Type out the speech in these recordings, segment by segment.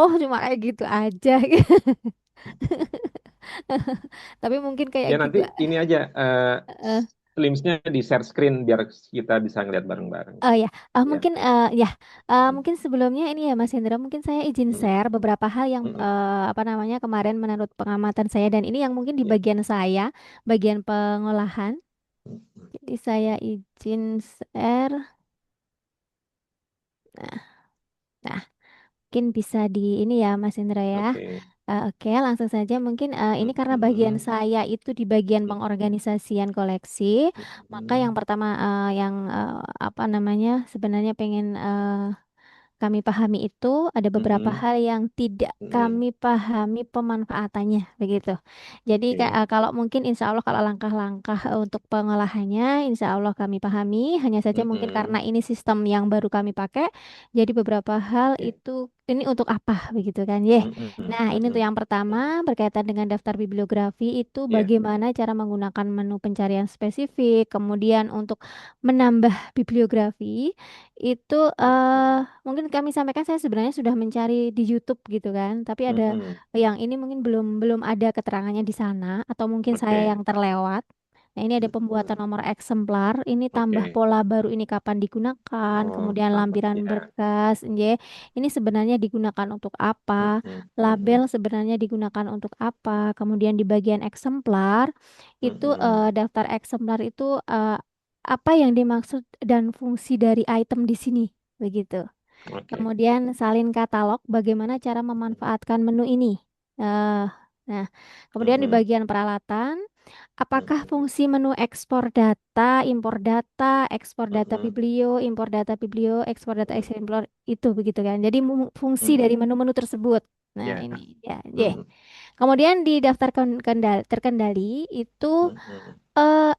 Oh, cuma kayak gitu aja. Tapi mungkin kayak Ya nanti gitu. ini aja eh, Slimsnya di share screen biar kita bisa ngeliat bareng-bareng. Oh ya, Ya. mungkin ya, mungkin sebelumnya ini ya Mas Hendra, mungkin saya izin Mm, share beberapa hal yang mm, apa namanya kemarin menurut pengamatan saya dan ini yang mungkin di ya. bagian saya, bagian pengolahan. Mm, mm. Jadi saya izin share. Nah, nah, mungkin bisa di ini ya Mas Hendra ya. Oke. Oke, langsung saja mungkin ini Mm, karena bagian mm, saya itu di bagian mm, pengorganisasian koleksi, maka mm, yang pertama yang apa namanya sebenarnya pengen kami pahami itu ada mm, beberapa mm, hal yang tidak mm. kami pahami pemanfaatannya begitu. Jadi Oke. kalau mungkin insya Allah kalau langkah-langkah untuk pengolahannya insya Allah kami pahami. Hanya saja Mm, mungkin karena mm. ini sistem yang baru kami pakai, jadi beberapa hal Oke. itu ini untuk apa begitu kan, ye. Mm, mm, Nah, mm, ini untuk mm. yang pertama berkaitan dengan daftar bibliografi itu Ya. bagaimana cara menggunakan menu pencarian spesifik, kemudian untuk menambah bibliografi itu Mm, mm, mungkin kami sampaikan saya sebenarnya sudah mencari di YouTube gitu kan, tapi mm, ada mm. yang ini mungkin belum belum ada keterangannya di sana atau mungkin saya Oke. yang terlewat. Nah, ini ada Mm, pembuatan mm. nomor eksemplar, ini tambah Oke. pola baru ini kapan digunakan, Oh, kemudian paham. lampiran Ya. berkas, ini sebenarnya digunakan untuk Mm, apa? mm, mm, Label mm. sebenarnya digunakan untuk apa? Kemudian di bagian eksemplar Mm, itu mm. daftar eksemplar itu apa yang dimaksud dan fungsi dari item di sini, begitu. Oke. Kemudian salin katalog, bagaimana cara memanfaatkan menu ini. Eh, nah, Mm, kemudian di mm, bagian peralatan, mm, apakah mm, fungsi menu ekspor mm, data mm. biblio, impor data biblio, ekspor data Mm, eksemplar itu begitu kan. Jadi fungsi mm, dari mm. menu-menu tersebut. Nah, Ya. ini ya, Mm, yeah. mm, Kemudian di daftar terkendali itu mm, mm,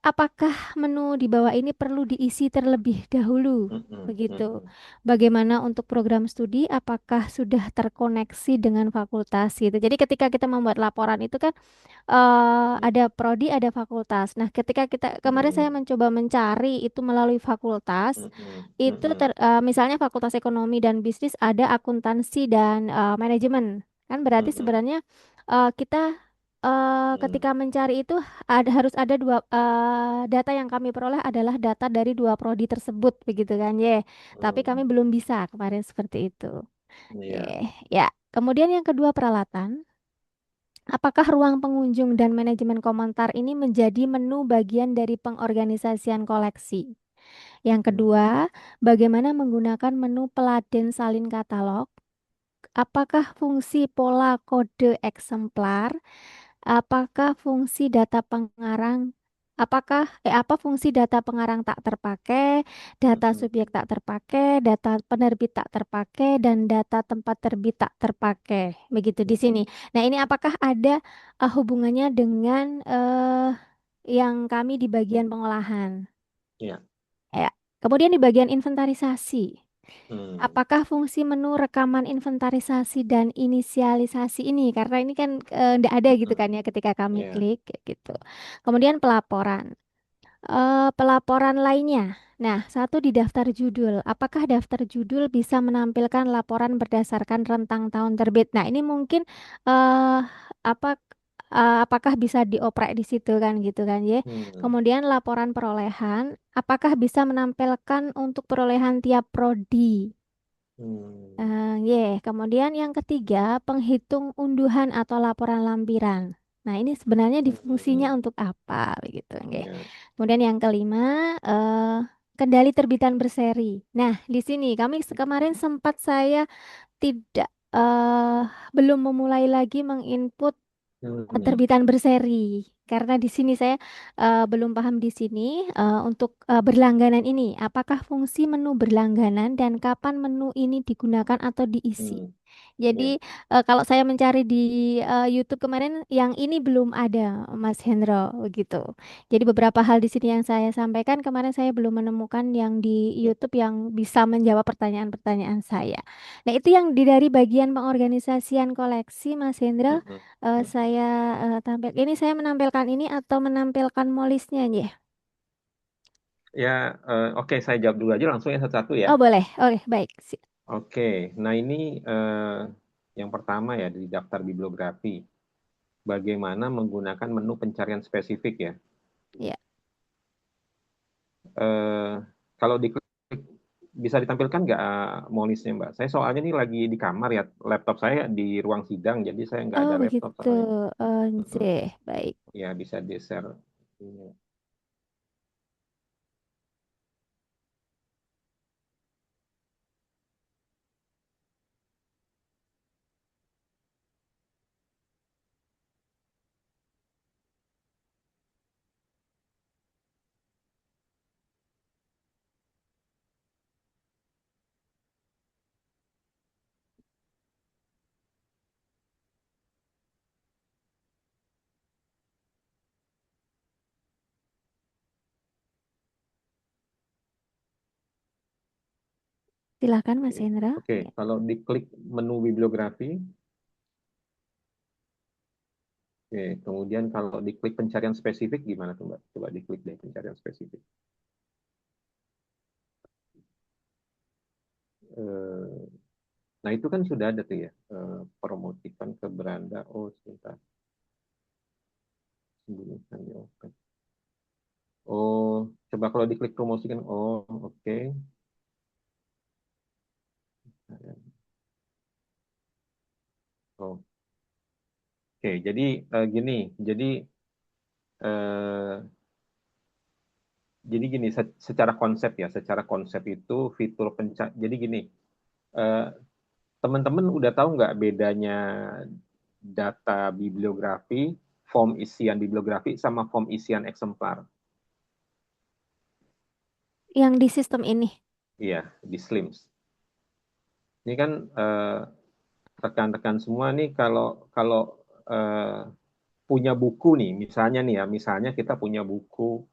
apakah menu di bawah ini perlu diisi terlebih dahulu? mm, mm, mm, Begitu. mm. Bagaimana untuk program studi? Apakah sudah terkoneksi dengan fakultas gitu? Jadi ketika kita membuat laporan itu kan ada prodi, ada fakultas. Nah, ketika kita kemarin saya Mm, mencoba mencari itu melalui fakultas, mm, mm, mm, itu mm. misalnya Fakultas Ekonomi dan Bisnis ada akuntansi dan manajemen. Kan Mm, berarti mm, sebenarnya kita mm. ketika mencari itu harus ada dua data yang kami peroleh adalah data dari dua prodi tersebut begitu kan, ye. Tapi kami Mm. belum bisa kemarin seperti itu. Iya. Ye, ya. Kemudian yang kedua peralatan. Apakah ruang pengunjung dan manajemen komentar ini menjadi menu bagian dari pengorganisasian koleksi? Yang Mm, kedua, bagaimana menggunakan menu peladen salin katalog? Apakah fungsi pola kode eksemplar? Apakah fungsi data pengarang? Apa fungsi data pengarang tak terpakai, mm, data mm, subjek tak terpakai, data penerbit tak terpakai, dan data tempat terbit tak terpakai? Begitu di mm, sini. mm. Nah, ini apakah ada hubungannya dengan yang kami di bagian pengolahan? Iya. Ya. Kemudian di bagian inventarisasi. Mm, Apakah fungsi menu rekaman inventarisasi dan inisialisasi ini? Karena ini kan tidak ada mm, gitu mm. kan ya ketika kami Iya. klik kayak gitu. Kemudian pelaporan. Pelaporan lainnya. Nah, satu di daftar judul. Apakah daftar judul bisa menampilkan laporan berdasarkan rentang tahun terbit? Nah, ini mungkin eh apa apakah bisa dioprek di situ kan gitu kan ya. Mm, Kemudian laporan perolehan, apakah bisa menampilkan untuk perolehan tiap prodi? mm, Kemudian yang ketiga, penghitung unduhan atau laporan lampiran. Nah, ini sebenarnya mm, mm, fungsinya mm. untuk apa begitu, nggih. Iya. Kemudian yang kelima, kendali terbitan berseri. Nah, di sini kami kemarin sempat saya tidak belum memulai lagi menginput Mm, terbitan berseri karena di sini saya belum paham di sini untuk berlangganan ini apakah fungsi menu berlangganan dan kapan menu ini digunakan atau diisi. mm. Iya. Jadi kalau saya mencari di YouTube kemarin yang ini belum ada Mas Hendro begitu. Jadi beberapa hal di sini yang saya sampaikan kemarin saya belum menemukan yang di Iya. YouTube yang bisa menjawab pertanyaan-pertanyaan saya. Nah, itu yang dari bagian pengorganisasian koleksi Mas Mm, Hendro. mm, mm. Saya ini saya menampilkan ini atau menampilkan molisnya ya? Ya, oke, saya jawab dulu aja langsung ya satu-satu ya. Oh boleh, oke baik. Oke, nah ini Yang pertama ya di daftar bibliografi, bagaimana menggunakan menu pencarian spesifik ya. Ya. Eh, Kalau diklik bisa ditampilkan nggak Monisnya Mbak? Saya soalnya ini lagi di kamar ya, laptop saya di ruang sidang, jadi saya nggak Oh ada laptop begitu. soalnya. Mm-mm. Sih, baik. Ya bisa di-share. Silakan Mas Oke, Hendra. Oke, Ya. kalau diklik menu bibliografi, oke, kemudian kalau diklik pencarian spesifik gimana tuh Mbak? Coba diklik deh pencarian spesifik. Eh, Nah itu kan sudah ada tuh ya, promosikan ke beranda. Oh, sebentar, sembunyikan ya. Oke. Oh, coba kalau diklik promosikan. Oh, oke. Oh, oke. Jadi gini, jadi eh, gini, secara konsep ya, secara konsep itu fitur Jadi gini, eh, teman-teman udah tahu nggak bedanya data bibliografi, form isian bibliografi sama form isian eksemplar? Yang di sistem ini. Iya, di Slims. Ini kan rekan-rekan semua nih kalau kalau eh, punya buku nih, misalnya kita punya buku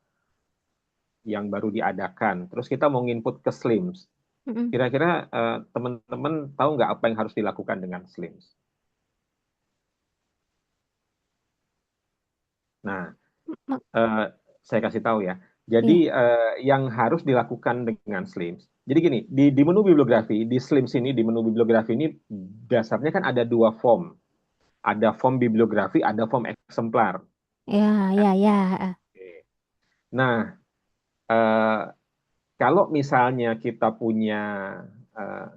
yang baru diadakan, terus kita mau input ke Slims. Mm-mm. Kira-kira teman-teman tahu nggak apa yang harus dilakukan dengan Slims? Nah, Mak- eh, saya kasih tahu ya. Jadi Iya. yang harus dilakukan dengan Slims. Jadi gini, di menu bibliografi, di Slims ini, di menu bibliografi ini dasarnya kan ada dua form. Ada form bibliografi, ada form eksemplar. Ya, Ya. ya, ya. Oke. Nah, eh, kalau misalnya kita punya eh,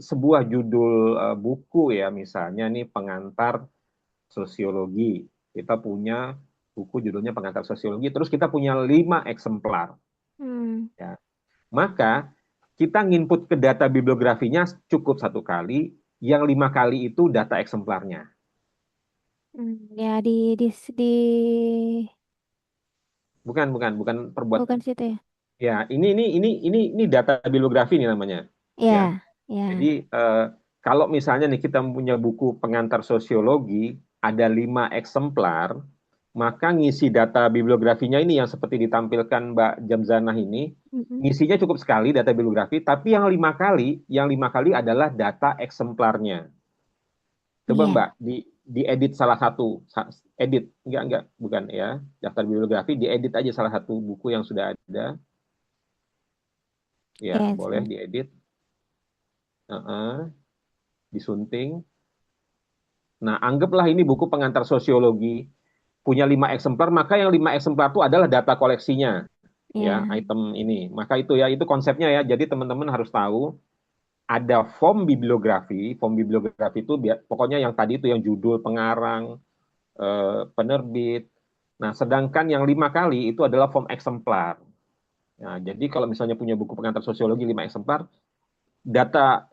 sebuah judul buku ya, misalnya nih pengantar sosiologi, kita punya buku judulnya pengantar sosiologi, terus kita punya 5 eksemplar, Hmm. ya. Maka kita nginput ke data bibliografinya cukup 1 kali, yang 5 kali itu data eksemplarnya. Ya di Bukan, bukan, bukan perbuat. bukan situ ya. Ya, ini data bibliografi nih namanya, ya. Ya, Jadi ya. kalau misalnya nih kita punya buku pengantar sosiologi, ada 5 eksemplar, maka ngisi data bibliografinya ini yang seperti ditampilkan Mbak Jamzanah ini, Mm-mm. ngisinya cukup sekali data bibliografi, tapi yang lima kali adalah data eksemplarnya. Coba Iya. Mbak diedit salah satu, edit, enggak, bukan ya, daftar bibliografi, diedit aja salah satu buku yang sudah ada, ya Oke, boleh diedit. Heeh, disunting. Nah, anggaplah ini buku pengantar sosiologi, punya 5 eksemplar, maka yang 5 eksemplar itu adalah data koleksinya, ya, ya. item ini. Maka itu ya, itu konsepnya ya. Jadi teman-teman harus tahu, ada form bibliografi itu pokoknya yang tadi itu yang judul, pengarang, penerbit. Nah, sedangkan yang 5 kali itu adalah form eksemplar. Nah, jadi kalau misalnya punya buku pengantar sosiologi 5 eksemplar,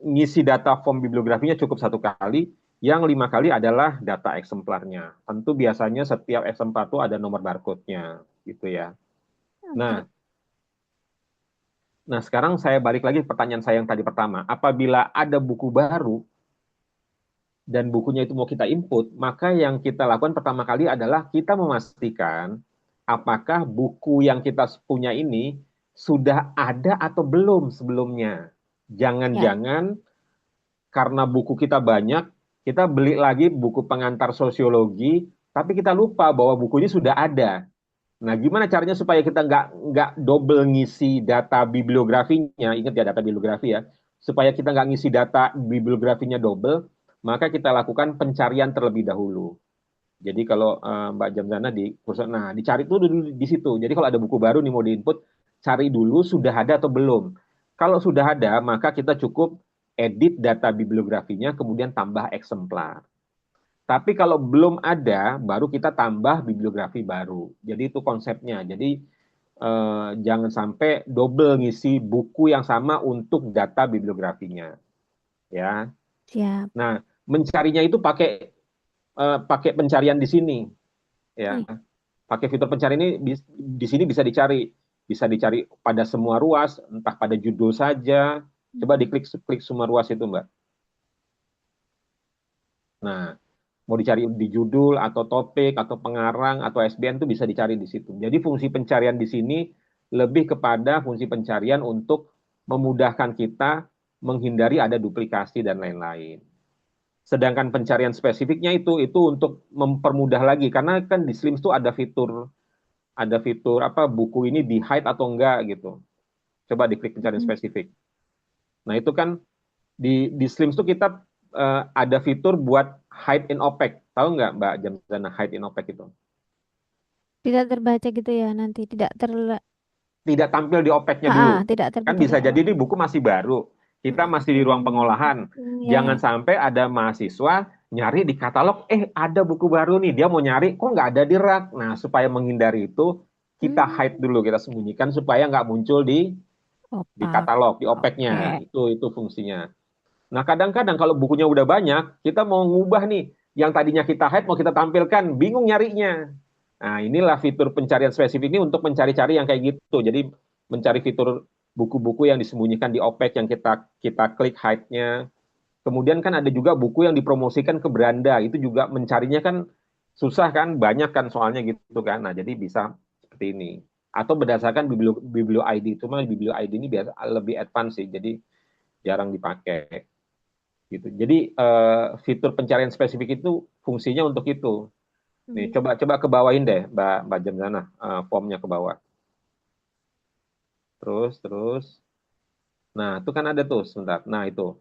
ngisi data form bibliografinya cukup 1 kali, yang 5 kali adalah data eksemplarnya. Tentu biasanya setiap eksemplar itu ada nomor barcode-nya, gitu ya. Oke. Nah, nah sekarang saya balik lagi ke pertanyaan saya yang tadi pertama. Apabila ada buku baru dan bukunya itu mau kita input, maka yang kita lakukan pertama kali adalah kita memastikan apakah buku yang kita punya ini sudah ada atau belum sebelumnya. Ya. Jangan-jangan karena buku kita banyak, kita beli lagi buku pengantar sosiologi, tapi kita lupa bahwa bukunya sudah ada. Nah, gimana caranya supaya kita nggak double ngisi data bibliografinya? Ingat ya data bibliografi ya. supaya kita nggak ngisi data bibliografinya double, maka kita lakukan pencarian terlebih dahulu. Jadi kalau Mbak Jamzana di kursus, nah dicari tuh dulu di situ. Jadi kalau ada buku baru nih mau diinput, cari dulu sudah ada atau belum. Kalau sudah ada, maka kita cukup edit data bibliografinya, kemudian tambah eksemplar. Tapi kalau belum ada, baru kita tambah bibliografi baru. Jadi itu konsepnya. Jadi jangan sampai double ngisi buku yang sama untuk data bibliografinya, ya. Siap. Nah, mencarinya itu pakai pencarian di sini, ya. Ih, Pakai fitur pencarian ini di sini bisa dicari pada semua ruas, entah pada judul saja. Coba hmm, diklik klik semua ruas itu, Mbak. Nah, mau dicari di judul atau topik atau pengarang atau SBN itu bisa dicari di situ. Jadi fungsi pencarian di sini lebih kepada fungsi pencarian untuk memudahkan kita menghindari ada duplikasi dan lain-lain. Sedangkan pencarian spesifiknya itu untuk mempermudah lagi karena kan di Slims itu ada fitur apa buku ini di hide atau enggak gitu. Coba diklik pencarian hmm. spesifik. Nah, itu kan di Slims itu kita ada fitur buat hide in OPEC. Tahu nggak Mbak Jamzana hide in OPEC itu? Tidak terbaca gitu ya nanti. Tidak tampil di OPEC-nya dulu. Tidak Kan terbaca di bisa jadi awal. ini buku masih baru. Kita masih di ruang pengolahan. Ya, Jangan ya. sampai ada mahasiswa nyari di katalog, ada buku baru nih, dia mau nyari, kok nggak ada di rak. Nah, supaya menghindari itu, kita Hmm, hide dulu, kita sembunyikan supaya nggak muncul di opak. katalog, di OPEC-nya. Oke. Itu fungsinya. Nah, kadang-kadang kalau bukunya udah banyak, kita mau ngubah nih, yang tadinya kita hide mau kita tampilkan, bingung nyarinya. Nah, inilah fitur pencarian spesifik ini untuk mencari-cari yang kayak gitu. Jadi mencari fitur buku-buku yang disembunyikan di OPEC yang kita kita klik hide-nya. Kemudian kan ada juga buku yang dipromosikan ke beranda, itu juga mencarinya kan susah kan, banyak kan soalnya gitu kan. Nah, jadi bisa seperti ini. Atau berdasarkan biblio ID, cuma biblio ID ini biasa lebih advance sih, jadi jarang dipakai gitu. Jadi fitur pencarian spesifik itu fungsinya untuk itu. Nih, Hmm. coba coba ke bawahin deh, Mbak Jamzana, formnya ke bawah. Terus terus. Nah, itu kan ada tuh sebentar. Nah, itu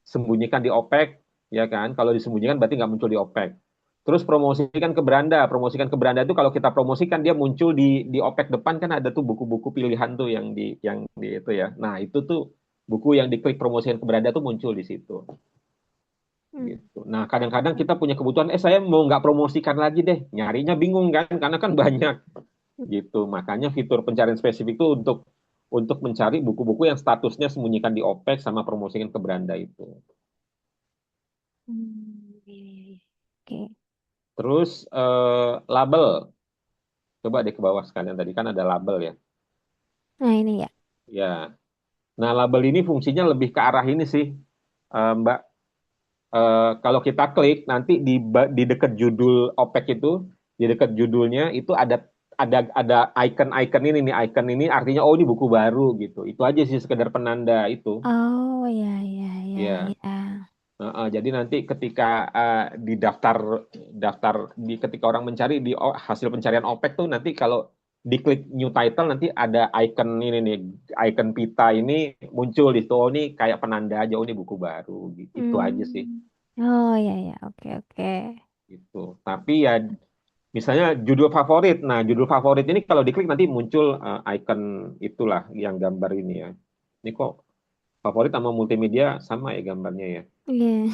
sembunyikan di OPEC, ya kan? Kalau disembunyikan berarti nggak muncul di OPEC. Terus promosikan ke beranda. Promosikan ke beranda itu kalau kita promosikan dia muncul di OPEC depan kan ada tuh buku-buku pilihan tuh yang di itu ya. Nah, itu tuh buku yang diklik promosikan ke beranda tuh muncul di situ. Hmm. Gitu. Nah, kadang-kadang kita punya kebutuhan, saya mau nggak promosikan lagi deh, nyarinya bingung kan, karena kan banyak gitu. Makanya fitur pencarian spesifik itu untuk mencari buku-buku yang statusnya sembunyikan di OPEC sama promosikan ke beranda itu. Hmm. Iya, iya, iya. Oke. Terus label, coba deh ke bawah sekalian tadi kan ada label ya. Nah, ini ya. Ya, nah label ini fungsinya lebih ke arah ini sih, Mbak. Kalau kita klik nanti di dekat judul OPEC itu, di dekat judulnya itu ada icon-icon ini nih, icon ini artinya oh ini buku baru gitu. Itu aja sih sekedar penanda itu. Oh, ya, ya, ya, Ya. ya. Jadi nanti ketika di daftar daftar ketika orang mencari di hasil pencarian OPEC tuh nanti kalau diklik new title nanti ada icon ini nih, icon pita ini muncul di situ. Oh ini kayak penanda aja, oh ini buku baru gitu. Itu aja sih. Hmm. Oh, ya, ya. Oke, oke. Gitu. Tapi ya misalnya judul favorit. Nah, judul favorit ini kalau diklik nanti muncul icon itulah yang gambar ini ya. Ini kok favorit sama multimedia sama ya gambarnya ya. Iya.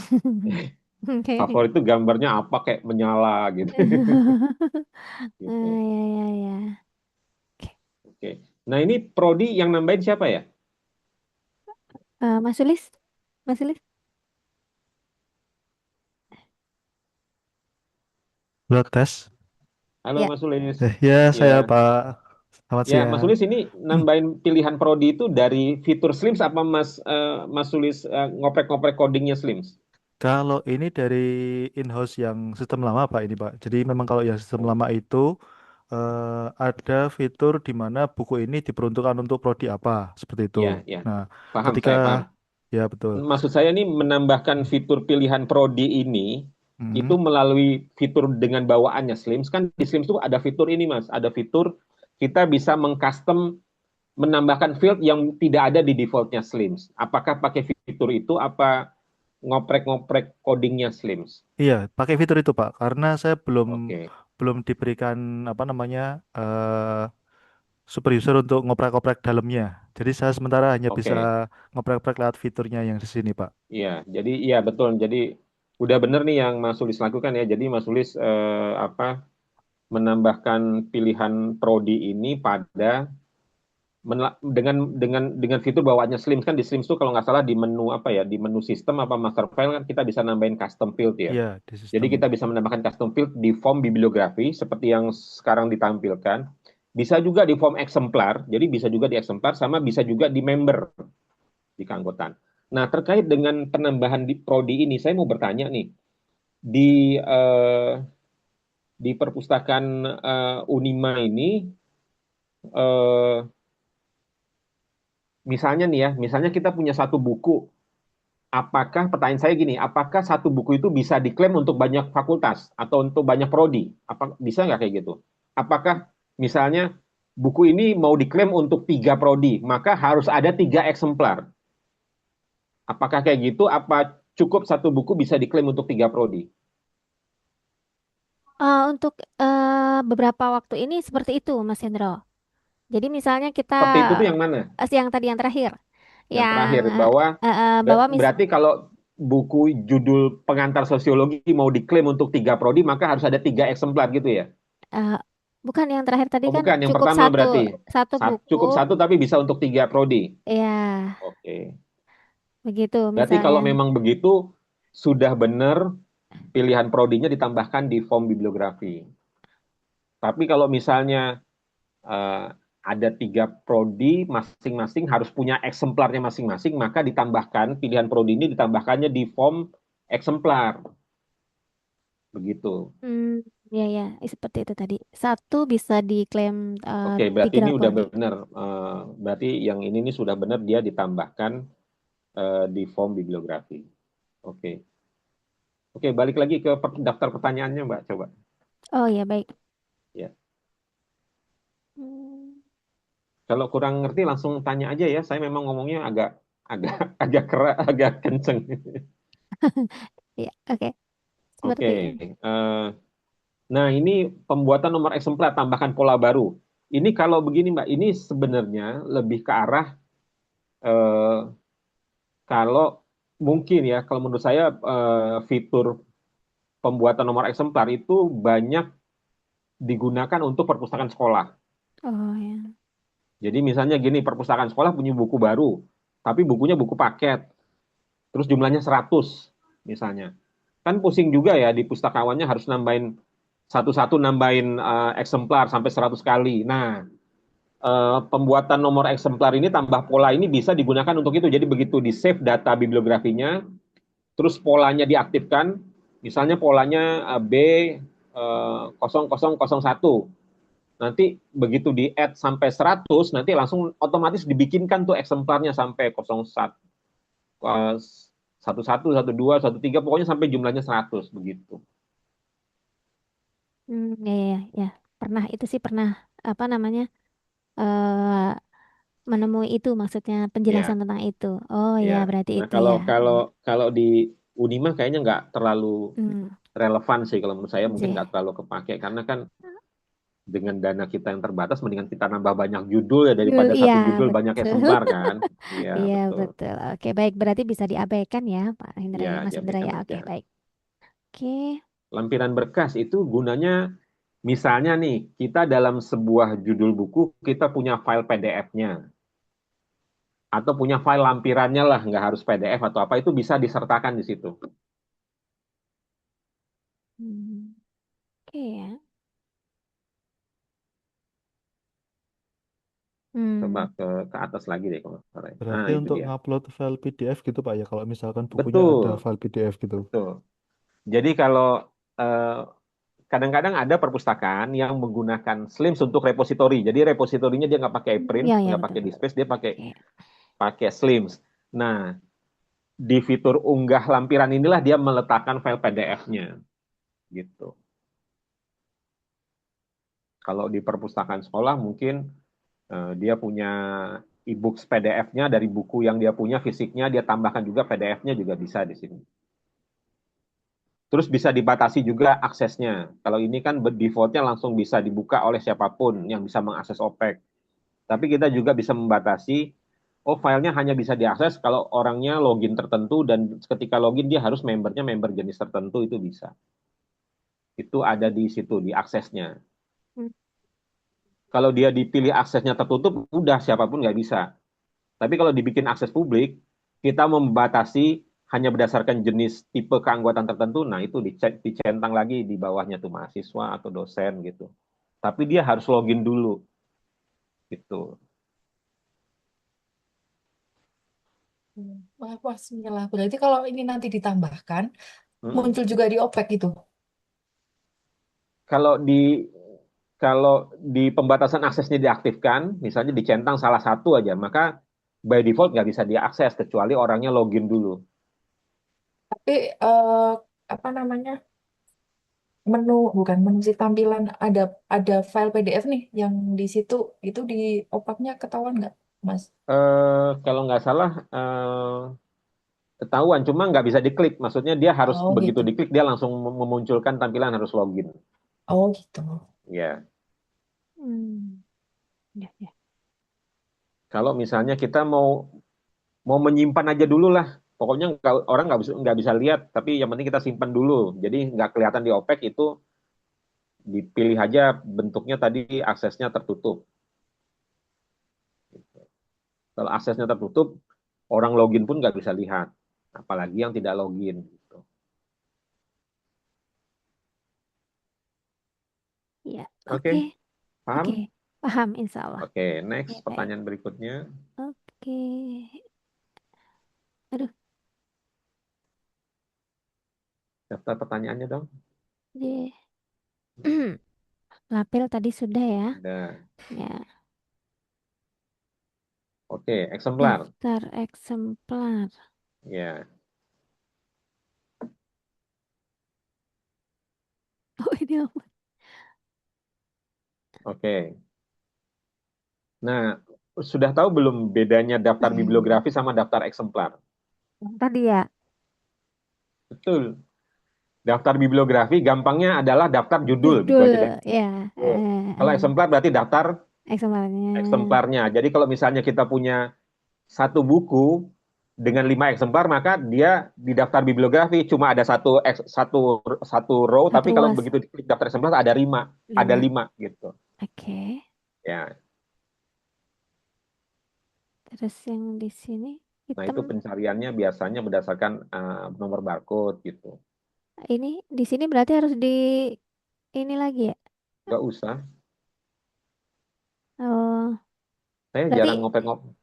Oke. Favorit itu gambarnya apa kayak menyala gitu. Gitu. Ya, ya, ya. Oke. Nah, ini prodi yang nambahin siapa ya? Mas Sulis? Mas Sulis? Blood test. Halo Ya. Mas Sulis. Ya, saya Ya. Pak. Selamat Ya, Mas siang. Sulis ini nambahin pilihan prodi itu dari fitur Slims apa Mas Sulis ngoprek-ngoprek codingnya Slims? Kalau ini dari in-house yang sistem lama, Pak, ini, Pak. Jadi memang kalau yang sistem Oh, lama itu ada fitur di mana buku ini diperuntukkan untuk prodi apa, seperti itu. ya, ya. Nah, Paham, ketika saya paham. ya betul. Maksud saya ini menambahkan fitur pilihan prodi ini itu Mhm. melalui fitur dengan bawaannya Slims. Kan di Slims itu ada fitur ini, Mas. Ada fitur kita bisa mengcustom menambahkan field yang tidak ada di defaultnya Slims. Apakah pakai fitur itu apa ngoprek-ngoprek codingnya Slims? Iya, pakai fitur itu Pak, karena saya belum Oke, belum diberikan apa namanya super user untuk ngoprek-ngoprek dalamnya. Jadi saya sementara hanya bisa oke. ngoprek-ngoprek lewat fiturnya yang di sini Pak. Iya, jadi iya betul. Jadi udah bener nih yang Mas Sulis lakukan ya. Jadi Mas Sulis apa menambahkan pilihan prodi ini pada dengan fitur bawaannya Slims kan di Slims tuh kalau nggak salah di menu apa ya di menu sistem apa master file kan kita bisa nambahin custom field ya. Iya, di Jadi sistem. kita bisa menambahkan custom field di form bibliografi seperti yang sekarang ditampilkan. Bisa juga di form eksemplar, jadi bisa juga di eksemplar sama bisa juga di member di keanggotaan. Nah, terkait dengan penambahan di prodi ini, saya mau bertanya nih, di di perpustakaan Unima ini, eh, misalnya nih ya, misalnya kita punya satu buku, apakah pertanyaan saya gini, apakah satu buku itu bisa diklaim untuk banyak fakultas atau untuk banyak prodi? Apa bisa nggak kayak gitu? Apakah misalnya buku ini mau diklaim untuk 3 prodi, maka harus ada 3 eksemplar. Apakah kayak gitu? Apa cukup satu buku bisa diklaim untuk 3 prodi? Untuk beberapa waktu ini seperti itu, Mas Hendro. Jadi misalnya kita Seperti itu tuh yang mana? yang tadi yang terakhir, Yang yang terakhir bahwa bahwa berarti kalau buku judul pengantar sosiologi mau diklaim untuk 3 prodi maka harus ada 3 eksemplar gitu ya? eh, bukan yang terakhir tadi Oh kan bukan, yang cukup pertama satu berarti satu buku, cukup satu tapi bisa untuk 3 prodi. ya Oke, begitu berarti misalnya. kalau memang begitu sudah benar pilihan prodinya ditambahkan di form bibliografi. Tapi kalau misalnya eh, ada 3 prodi masing-masing harus punya eksemplarnya masing-masing, maka ditambahkan pilihan prodi ini ditambahkannya di form eksemplar begitu. Hmm, ya ya, seperti itu tadi. Satu bisa diklaim Oke, berarti tiga ini udah prodi. benar. Berarti yang ini nih sudah benar dia ditambahkan di form bibliografi. Oke, oke balik lagi ke daftar pertanyaannya Mbak, coba. Oh ya baik. Ya, Hmm, kalau kurang ngerti langsung tanya aja ya. Saya memang ngomongnya agak agak agak keras, agak kenceng. ya oke. Oke, Seperti itu. nah ini pembuatan nomor eksemplar tambahkan pola baru. Ini kalau begini Mbak, ini sebenarnya lebih ke arah eh, kalau mungkin ya, kalau menurut saya fitur pembuatan nomor eksemplar itu banyak digunakan untuk perpustakaan sekolah. Oh ya. Jadi misalnya gini, perpustakaan sekolah punya buku baru, tapi bukunya buku paket, terus jumlahnya 100 misalnya. Kan pusing juga ya di pustakawannya harus nambahin satu-satu nambahin eksemplar sampai 100 kali. Nah, pembuatan nomor eksemplar ini tambah pola ini bisa digunakan untuk itu. Jadi begitu di save data bibliografinya, terus polanya diaktifkan, misalnya polanya B 0001. Nanti begitu di add sampai 100, nanti langsung otomatis dibikinkan tuh eksemplarnya sampai 01, 11, 12, 13, pokoknya sampai jumlahnya 100 begitu. Ya, ya, ya. Pernah itu sih pernah apa namanya eh menemui itu maksudnya penjelasan Ya, tentang itu. Oh ya, ya. berarti Nah itu kalau ya. kalau Ya. kalau di Unima kayaknya nggak terlalu Hmm, relevan sih kalau menurut saya mungkin sih. nggak terlalu kepake karena kan dengan dana kita yang terbatas mendingan kita nambah banyak judul ya daripada Iya, satu judul banyak betul. eksemplar kan. Iya Iya, betul. betul. Oke, baik. Berarti bisa diabaikan ya, Pak Hendra Iya ya, Mas Hendra diabaikan ya. Oke, aja. baik. Oke. Lampiran berkas itu gunanya misalnya nih kita dalam sebuah judul buku kita punya file PDF-nya atau punya file lampirannya lah nggak harus PDF atau apa itu bisa disertakan di situ. Hmm, oke ya. Coba Hmm, ke atas lagi deh kalau nggak salah. Nah Berarti itu untuk dia. ngupload file PDF gitu Pak ya, kalau misalkan bukunya ada Betul, file PDF gitu. betul. Jadi kalau eh, kadang-kadang ada perpustakaan yang menggunakan Slims untuk repositori. Jadi repositorinya dia nggak pakai print, ya, ya, nggak betul. pakai displace, dia pakai Oke. pakai Slims. Nah, di fitur unggah lampiran inilah dia meletakkan file PDF-nya gitu. Kalau di perpustakaan sekolah mungkin dia punya e-books PDF-nya dari buku yang dia punya fisiknya, dia tambahkan juga PDF-nya juga bisa di sini. Terus bisa dibatasi juga aksesnya. Kalau ini kan default-nya langsung bisa dibuka oleh siapapun yang bisa mengakses OPEC. Tapi kita juga bisa membatasi, oh filenya hanya bisa diakses kalau orangnya login tertentu dan ketika login dia harus membernya member jenis tertentu itu bisa. Itu ada di situ, di aksesnya. Hmm. Kalau dia dipilih aksesnya tertutup, udah siapapun nggak bisa. Tapi kalau dibikin akses publik, kita membatasi hanya berdasarkan jenis tipe keanggotaan tertentu, nah itu dicentang lagi di bawahnya tuh mahasiswa atau dosen gitu. Tapi dia harus login dulu gitu. Wah, wah, bismillah. Berarti kalau ini nanti ditambahkan, Mm-mm. muncul juga di OPEC itu. Kalau di kalau di pembatasan aksesnya diaktifkan, misalnya dicentang salah satu aja, maka by default nggak bisa diakses kecuali orangnya login dulu. Tapi apa namanya? Menu bukan menu sih, tampilan ada file PDF nih yang di situ itu di OPEC-nya ketahuan nggak, Mas? Kalau nggak salah ketahuan, cuma nggak bisa diklik. Maksudnya dia harus Oh begitu gitu. diklik dia langsung memunculkan tampilan harus login. Oh gitu. Ya, Hmm. Ya, ya. kalau misalnya kita mau mau menyimpan aja dulu lah. Pokoknya orang nggak bisa lihat, tapi yang penting kita simpan dulu. Jadi nggak kelihatan di OPEC itu dipilih aja bentuknya tadi aksesnya tertutup. Kalau aksesnya tertutup, orang login pun nggak bisa lihat, apalagi yang tidak login. Gitu. Ya, Oke, oke, oke. paham? Paham, insya Allah. Oke, next Ya, baik. pertanyaan berikutnya. Oke. Aduh, Daftar pertanyaannya dong. deh. Lapel tadi sudah ya. Ada. Ya, Oke, eksemplar. daftar eksemplar. Ya, Oh, ini apa? oke. Nah, sudah tahu belum bedanya daftar Hmm. bibliografi sama daftar eksemplar? Tadi ya, Betul. Daftar bibliografi gampangnya adalah daftar judul gitu aja deh. judul. Ya, Kalau eksemplar berarti daftar eksemplarnya. eksemplarnya. Jadi kalau misalnya kita punya satu buku dengan 5 eksemplar, maka dia di daftar bibliografi cuma ada satu row, Satu tapi kalau ruas, begitu diklik daftar eksemplar ada 5. lima gitu. Oke. Ya, Terus yang di sini nah hitam. itu pencariannya biasanya berdasarkan nomor barcode gitu. Ini di sini berarti harus di ini lagi ya. Nggak usah. Oh, Saya berarti jarang ngopek-ngopek. oh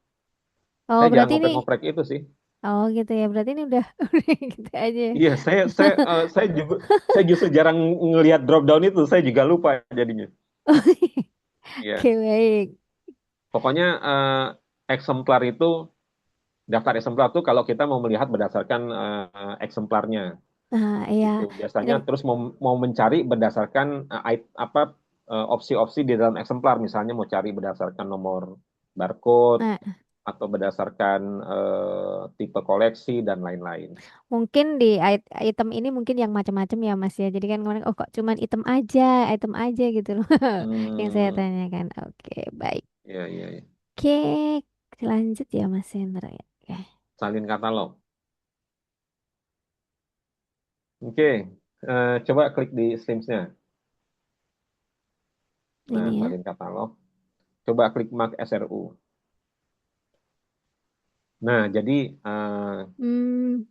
Saya jarang berarti ini ngopek-ngopek itu sih. oh gitu ya. Berarti ini udah udah gitu aja. Iya, saya justru jarang ngelihat drop down itu. Saya juga lupa jadinya. Iya, Oke, baik. pokoknya eksemplar itu daftar eksemplar tuh kalau kita mau melihat berdasarkan eksemplarnya Nah, iya. itu Ini biasanya terus mau mencari berdasarkan apa opsi-opsi di dalam eksemplar misalnya mau cari berdasarkan nomor barcode nah, atau berdasarkan tipe koleksi dan lain-lain. mungkin di item ini mungkin yang macam-macam ya Mas ya. Jadi kan kemarin oh kok cuman item aja gitu loh yang saya Hmm, tanyakan. Oke, baik. ya, ya, ya. Oke, lanjut ya Mas Hendra ya. Oke, Salin katalog. Oke, coba klik di Streams-nya. Nah, ini ya. salin katalog. Coba klik Mark SRU. Nah, jadi Hmm,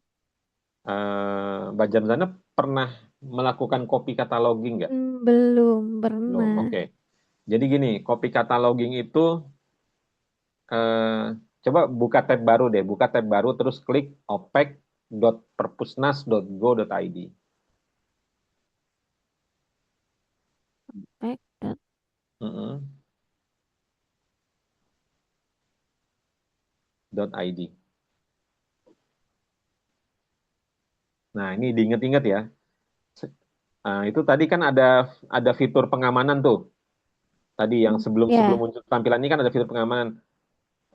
Mbak Jamzana pernah melakukan copy cataloging nggak? belum Belum. pernah. Oke. Jadi gini, copy cataloging itu eh, coba buka tab baru deh, buka tab baru terus klik opec.perpusnas.go.id. Baik. Mm-mm. .id. Nah, ini diinget-inget ya. Itu tadi kan ada fitur pengamanan tuh. Tadi yang sebelum sebelum Ya, muncul tampilan ini kan ada fitur pengamanan.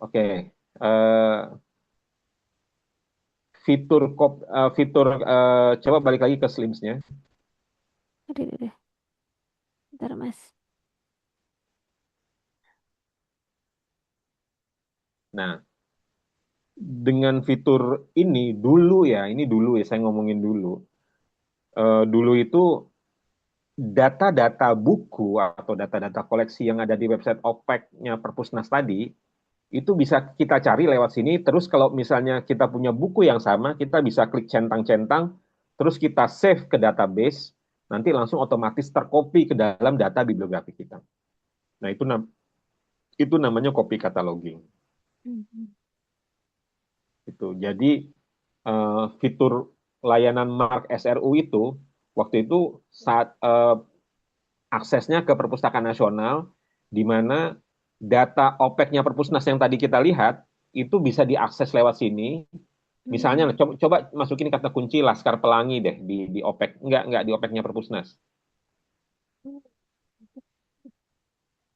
Oke. Eh, fitur coba balik lagi ke Slims-nya. Aduh, aduh, aduh. Bentar, Mas. Nah, dengan fitur ini dulu ya, saya ngomongin dulu. Dulu itu data-data buku atau data-data koleksi yang ada di website OPEC-nya Perpusnas tadi, itu bisa kita cari lewat sini. Terus kalau misalnya kita punya buku yang sama, kita bisa klik centang-centang, terus kita save ke database, nanti langsung otomatis tercopy ke dalam data bibliografi kita. Nah, itu namanya copy cataloging. Mhm. Itu. Jadi fitur layanan Mark SRU itu waktu itu saat aksesnya ke Perpustakaan Nasional, di mana data OPEC-nya Perpusnas yang tadi kita lihat itu bisa diakses lewat sini. Misalnya, Hmm. coba masukin kata kunci Laskar Pelangi deh di OPEC, enggak di OPEC-nya Perpusnas.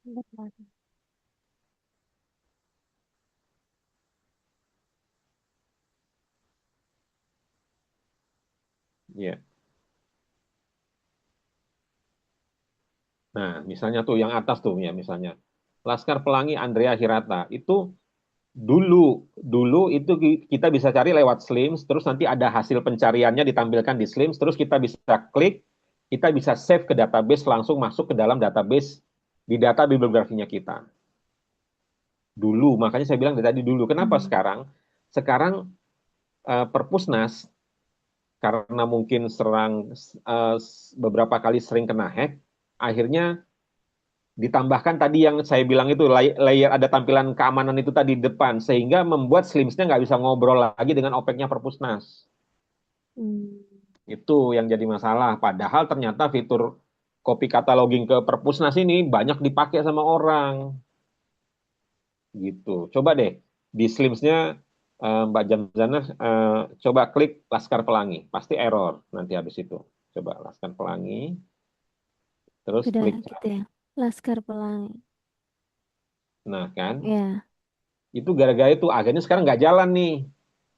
Bentar. Ya. Nah, misalnya tuh yang atas tuh ya, misalnya Laskar Pelangi Andrea Hirata itu dulu dulu itu kita bisa cari lewat Slims, terus nanti ada hasil pencariannya ditampilkan di Slims, terus kita bisa klik, kita bisa save ke database, langsung masuk ke dalam database di data bibliografinya kita. Dulu, makanya saya bilang dari tadi dulu. Kenapa Hmm. sekarang? Sekarang Perpusnas karena mungkin eh, beberapa kali sering kena hack, akhirnya ditambahkan tadi yang saya bilang itu layer ada tampilan keamanan itu tadi di depan, sehingga membuat Slimsnya nggak bisa ngobrol lagi dengan OPEC-nya Perpusnas. Hmm. Itu yang jadi masalah. Padahal ternyata fitur copy cataloging ke Perpusnas ini banyak dipakai sama orang. Gitu. Coba deh di Slimsnya Mbak Jamzana coba klik Laskar Pelangi, pasti error nanti habis itu. Coba Laskar Pelangi, terus Udah klik. gitu ya. Laskar Pelangi. Nah kan, Ya. itu gara-gara itu akhirnya sekarang nggak jalan nih.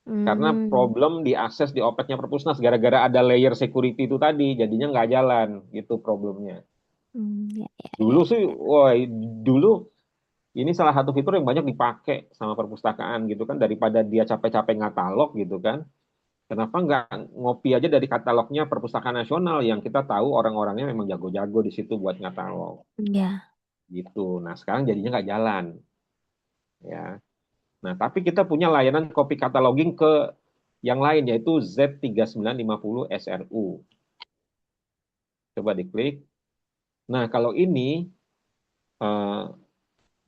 Karena Hmm. problem diakses di OPEC-nya Perpusnas gara-gara ada layer security itu tadi, jadinya nggak jalan, gitu problemnya. Hmm. Ya, ya, Dulu ya, sih, ya. wah, dulu ini salah satu fitur yang banyak dipakai sama perpustakaan gitu kan, daripada dia capek-capek ngatalog gitu kan. Kenapa nggak ngopi aja dari katalognya Perpustakaan Nasional yang kita tahu orang-orangnya memang jago-jago di situ buat ngatalog Ya. gitu. Nah sekarang jadinya nggak jalan ya. Nah tapi kita punya layanan copy cataloging ke yang lain yaitu Z3950 SRU. Coba diklik. Nah kalau ini eh,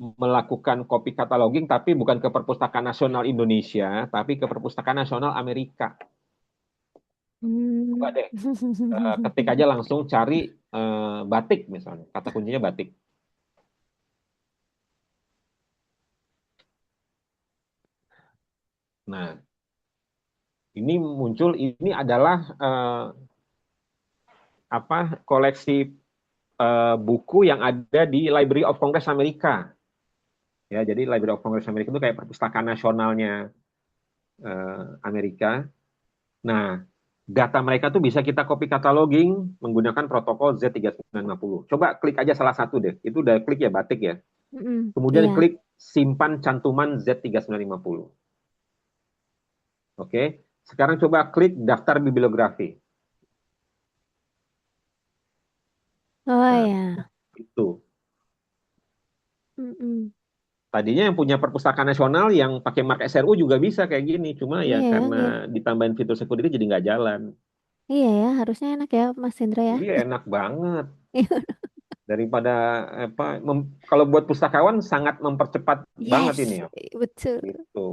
melakukan copy cataloging tapi bukan ke Perpustakaan Nasional Indonesia, tapi ke Perpustakaan Nasional Amerika. Coba Hmm. deh ketik aja langsung cari batik misalnya, kata kuncinya batik. Nah, ini muncul ini adalah koleksi buku yang ada di Library of Congress Amerika. Ya, jadi Library of Congress Amerika itu kayak perpustakaan nasionalnya Amerika. Nah, data mereka tuh bisa kita copy cataloging menggunakan protokol Z3950. Coba klik aja salah satu deh. Itu udah klik ya batik ya. Mm-mm. Kemudian Iya. klik simpan cantuman Z3950. Oke. Sekarang coba klik daftar bibliografi. Oh Nah, ya. itu. Mm-mm. Tadinya yang punya perpustakaan nasional yang pakai mark SRU juga bisa kayak gini. Cuma ya Iya ya. karena ditambahin fitur security jadi nggak jalan. Iya ya. Harusnya enak ya, Mas Hendra ya. Iya enak banget. Daripada kalau buat pustakawan sangat mempercepat banget ini Yes, ya. betul. Gitu.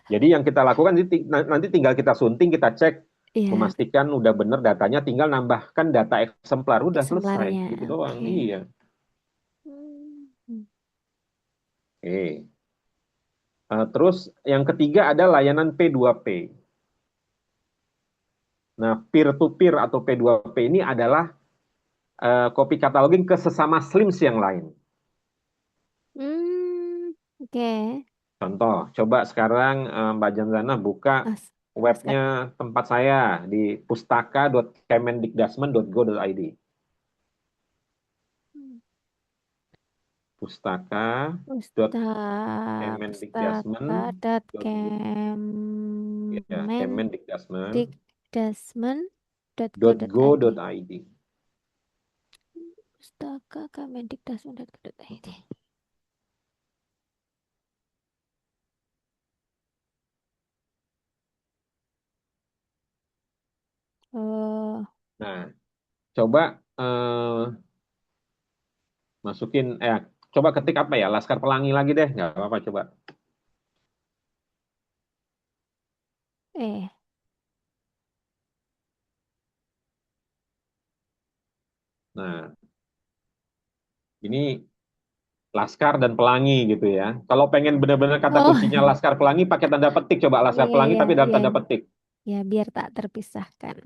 Jadi yang kita lakukan nanti tinggal kita sunting, kita cek, Iya, memastikan udah bener datanya, tinggal nambahkan data eksemplar, udah selesai, eksemplarnya. gitu doang. Oke. Iya. Hmm. Oke. Terus yang ketiga ada layanan P2P. Nah, peer-to-peer atau P2P ini adalah copy cataloging ke sesama slims yang lain. Hmm, oke. Contoh, coba sekarang Mbak Janzana buka Mas, Laskar. webnya tempat saya di pustaka.kemendikdasmen.go.id. Hmm. Pustaka.kemendikdasmen.go. Ya, kemendikdasmen.go.id. pustaka.kemendikdasmen.go.id. Pustaka.kemendikdasmen.go.id. Oh, Nah, coba masukin, coba ketik apa ya? Laskar Pelangi lagi deh, nggak apa-apa coba. eh, Nah, ini Laskar dan Pelangi gitu ya. Kalau pengen benar-benar kata oh, kuncinya Laskar Pelangi, pakai tanda petik coba Laskar iya, Pelangi iya, tapi dalam iya, tanda petik. ya, biar tak terpisahkan.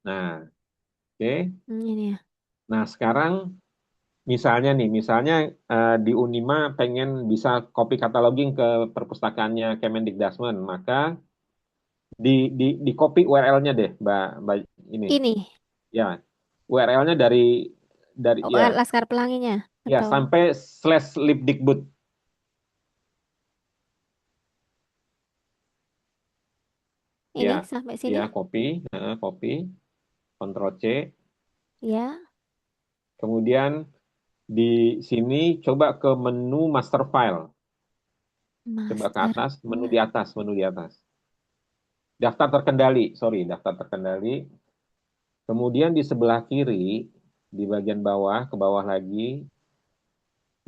Nah, oke. Ini ya. Nah, sekarang misalnya di Unima pengen bisa copy cataloging ke perpustakaannya Kemendikdasmen, maka di copy URL-nya deh, Mbak ini. Ini, Ya, URL-nya dari oh, ya Laskar Pelanginya, ya atau sampai /libdikbud. ini Ya, sampai ya sini, copy, Ctrl C. ya, Kemudian di sini coba ke menu master file. Coba ke master. atas, menu di atas. Daftar terkendali, sorry, daftar terkendali. Kemudian di sebelah kiri, di bagian bawah, ke bawah lagi.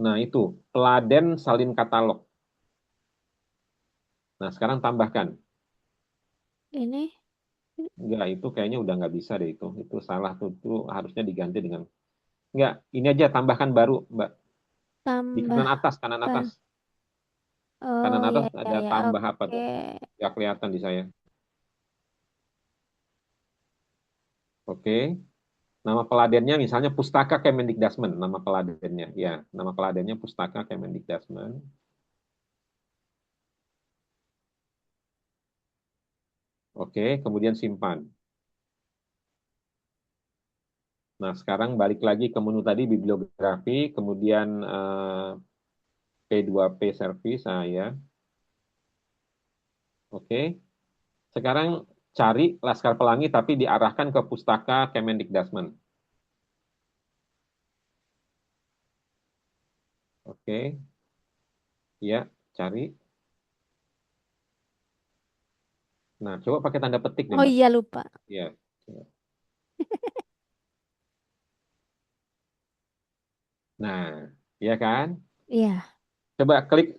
Nah itu, Peladen Salin Katalog. Nah sekarang tambahkan. Ini Enggak, itu kayaknya udah nggak bisa deh itu. Itu salah tuh, itu harusnya diganti dengan. Enggak, ini aja tambahkan baru, Mbak. Di kanan atas, kanan tambahkan. atas. Oh, Kanan ya, atas ya, ada ya, tambah apa oke. tuh? Nggak kelihatan di saya. Oke. Nama peladennya misalnya Pustaka Kemendikdasmen, nama peladennya. Ya, nama peladennya Pustaka Kemendikdasmen. Oke, kemudian simpan. Nah, sekarang balik lagi ke menu tadi, bibliografi, kemudian P2P service, ya. Oke, sekarang cari Laskar Pelangi tapi diarahkan ke Pustaka Kemendikdasmen. Oke, ya, cari. Nah, coba pakai tanda petik deh, Oh Mbak. iya, lupa. Ya, coba. Nah, ya kan? Iya, Coba klik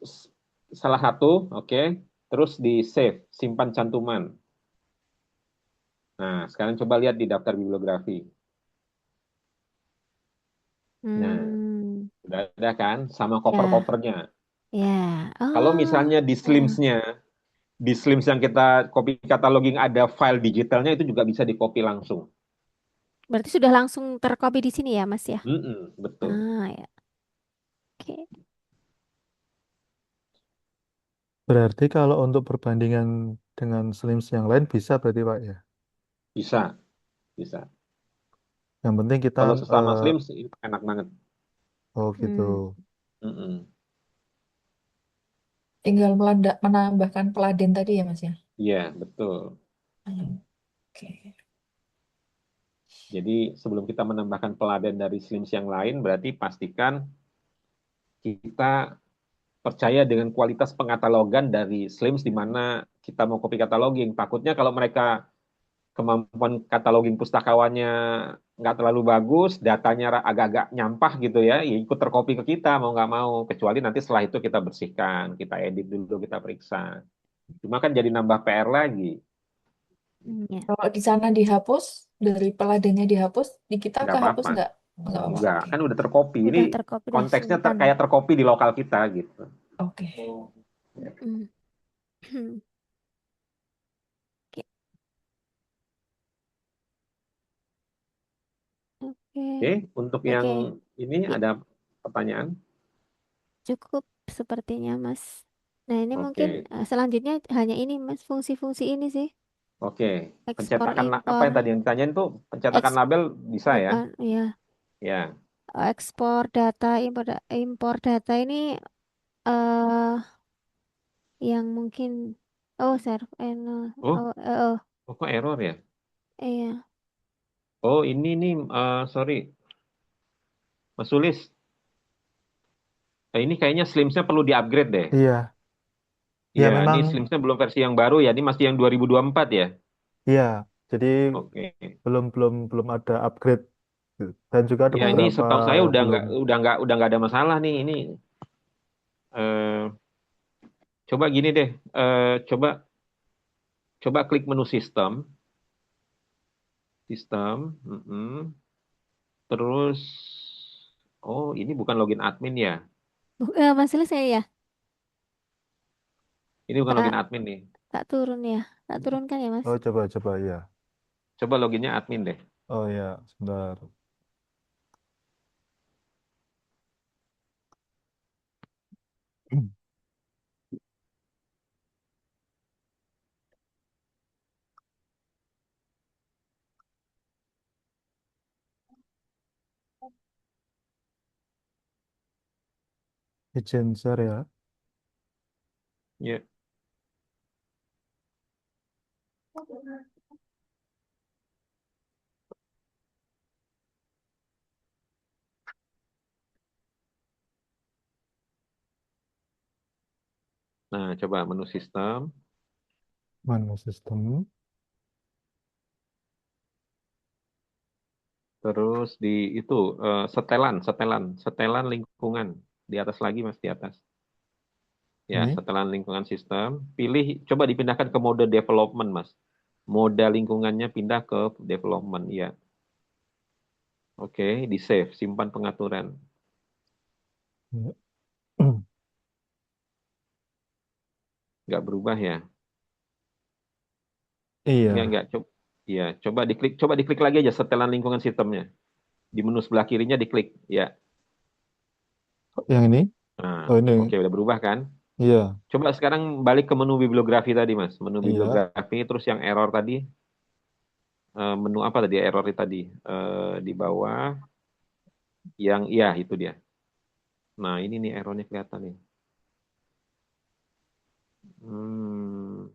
salah satu, oke. Terus di save, simpan cantuman. Nah, sekarang coba lihat di daftar bibliografi. Nah, hmm, udah ada kan sama ya, cover-covernya. ya. Kalau Oh, misalnya eh. di Slims yang kita copy cataloging ada file digitalnya itu juga bisa di copy langsung. Berarti sudah langsung tercopy di sini ya, Mas ya? Betul. Ah, ya. Oke. Berarti kalau untuk perbandingan dengan Slims yang lain bisa berarti Pak ya. Bisa, bisa. Yang penting kita Kalau sesama Slims enak banget. oh gitu. Hmm, Mm-mm. Tinggal menambahkan peladen tadi ya Mas ya. Iya, betul. Oke. Jadi sebelum kita menambahkan peladen dari Slims yang lain, berarti pastikan kita percaya dengan kualitas pengatalogan dari Slims di mana kita mau copy cataloging. Takutnya kalau mereka kemampuan cataloging pustakawannya nggak terlalu bagus, datanya agak-agak nyampah gitu ya, ya ikut tercopy ke kita mau nggak mau. Kecuali nanti setelah itu kita bersihkan, kita edit dulu, kita periksa. Cuma kan jadi nambah PR lagi. ya. Kalau di sana dihapus, dari peladennya dihapus, di kita Nggak kehapus apa-apa. nggak? Nggak apa-apa. Enggak, Oke. kan udah tercopy. Ini Udah tercopy, udah konteksnya simpan. kayak tercopy di lokal kita gitu. Oke. Hmm. Oke, oke, Oke, untuk yang oke. Ini I- ada pertanyaan? Cukup sepertinya, Mas. Nah, ini mungkin Oke, selanjutnya hanya ini, Mas, fungsi-fungsi ini sih. oke. Ekspor Apa impor, yang tadi yang ditanyain tuh pencetakan eks label bisa ya? bukan ya, Ya. ekspor data, impor data ini eh yang mungkin Oh, oh, oh, kok error ya? iya. Oh, ini nih, sorry, Mas Sulis. Ini kayaknya Slimsnya perlu di-upgrade deh. Iya, ya Iya, ini memang, Slimsnya belum versi yang baru ya. Ini masih yang 2024 ya. iya. Jadi Oke. belum belum belum ada upgrade dan juga ada Ya, ini beberapa setahu saya yang belum. udah nggak ada masalah nih. Ini eh, coba gini deh. Coba coba klik menu sistem, sistem. Terus, oh ini bukan login admin ya. Masalah saya ya, Ini bukan tak login admin nih. tak turun ya, tak turunkan ya, Mas. Oh, coba coba ya. Coba loginnya admin deh. Oh ya, sebentar. Agencer ya. Ya. Nah, coba menu sistem. Mana sistem? Terus di itu setelan lingkungan di atas lagi Mas di atas. Ya, Ini? setelan lingkungan sistem, pilih coba dipindahkan ke mode development Mas. Mode lingkungannya pindah ke development ya. Oke, di save, simpan pengaturan. Ya. Nggak berubah ya. Iya, Nggak coba. Ya, coba diklik lagi aja setelan lingkungan sistemnya. Di menu sebelah kirinya diklik. Ya. yang ini? Nah, Oh ini. oke udah berubah kan? Iya, Coba sekarang balik ke menu bibliografi tadi, Mas. Menu iya. bibliografi, terus yang error tadi, menu apa tadi error tadi? Di bawah, yang iya itu dia. Nah, ini nih errornya kelihatan nih. Hmm,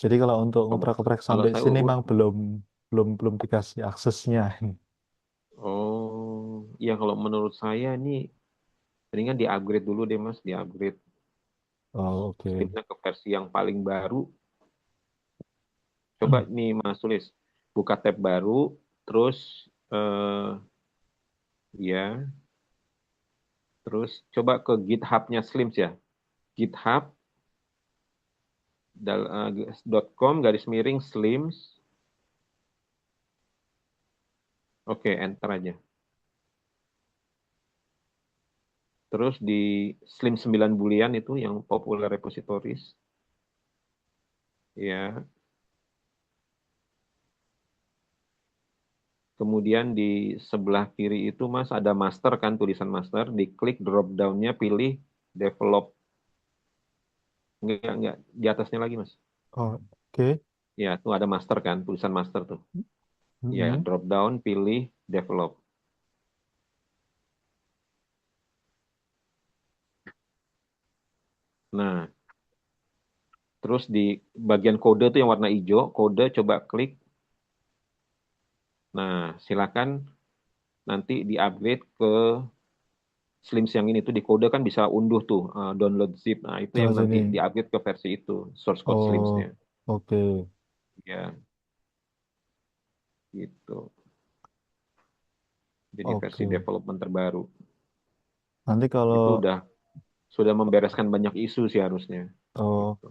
Jadi kalau untuk kalau ngoprak-ngoprak kalau sampai saya, sini memang belum belum belum dikasih aksesnya. oh, ya kalau menurut saya nih, mendingan di-upgrade dulu deh, Mas. Di-upgrade Oh, oke. Steamnya ke versi yang paling baru. Coba nih, Mas tulis. Buka tab baru, terus, ya, terus coba ke GitHub-nya Slims ya. GitHub .com garis miring slims. Oke, enter aja. Terus di slim 9 bulian itu yang popular repositories. Ya. Kemudian di sebelah kiri itu Mas ada master kan, tulisan master. Diklik drop down-nya pilih develop. Enggak. Di atasnya lagi Mas. Oh, oke. Ya, tuh ada master kan, tulisan master tuh. Ya, Mm-mm. drop down pilih develop. Nah, terus di bagian kode tuh yang warna hijau, kode coba klik. Nah, silakan nanti di-upgrade ke Slims yang ini tuh di kode kan bisa unduh tuh download zip. Nah, itu Oh, yang nanti sini. di-upgrade ke versi itu, source code Slimsnya. Oh, oke. Ya, gitu. Jadi versi Oke. development terbaru. Nanti kalau Itu sudah membereskan banyak isu sih harusnya. oh, Gitu.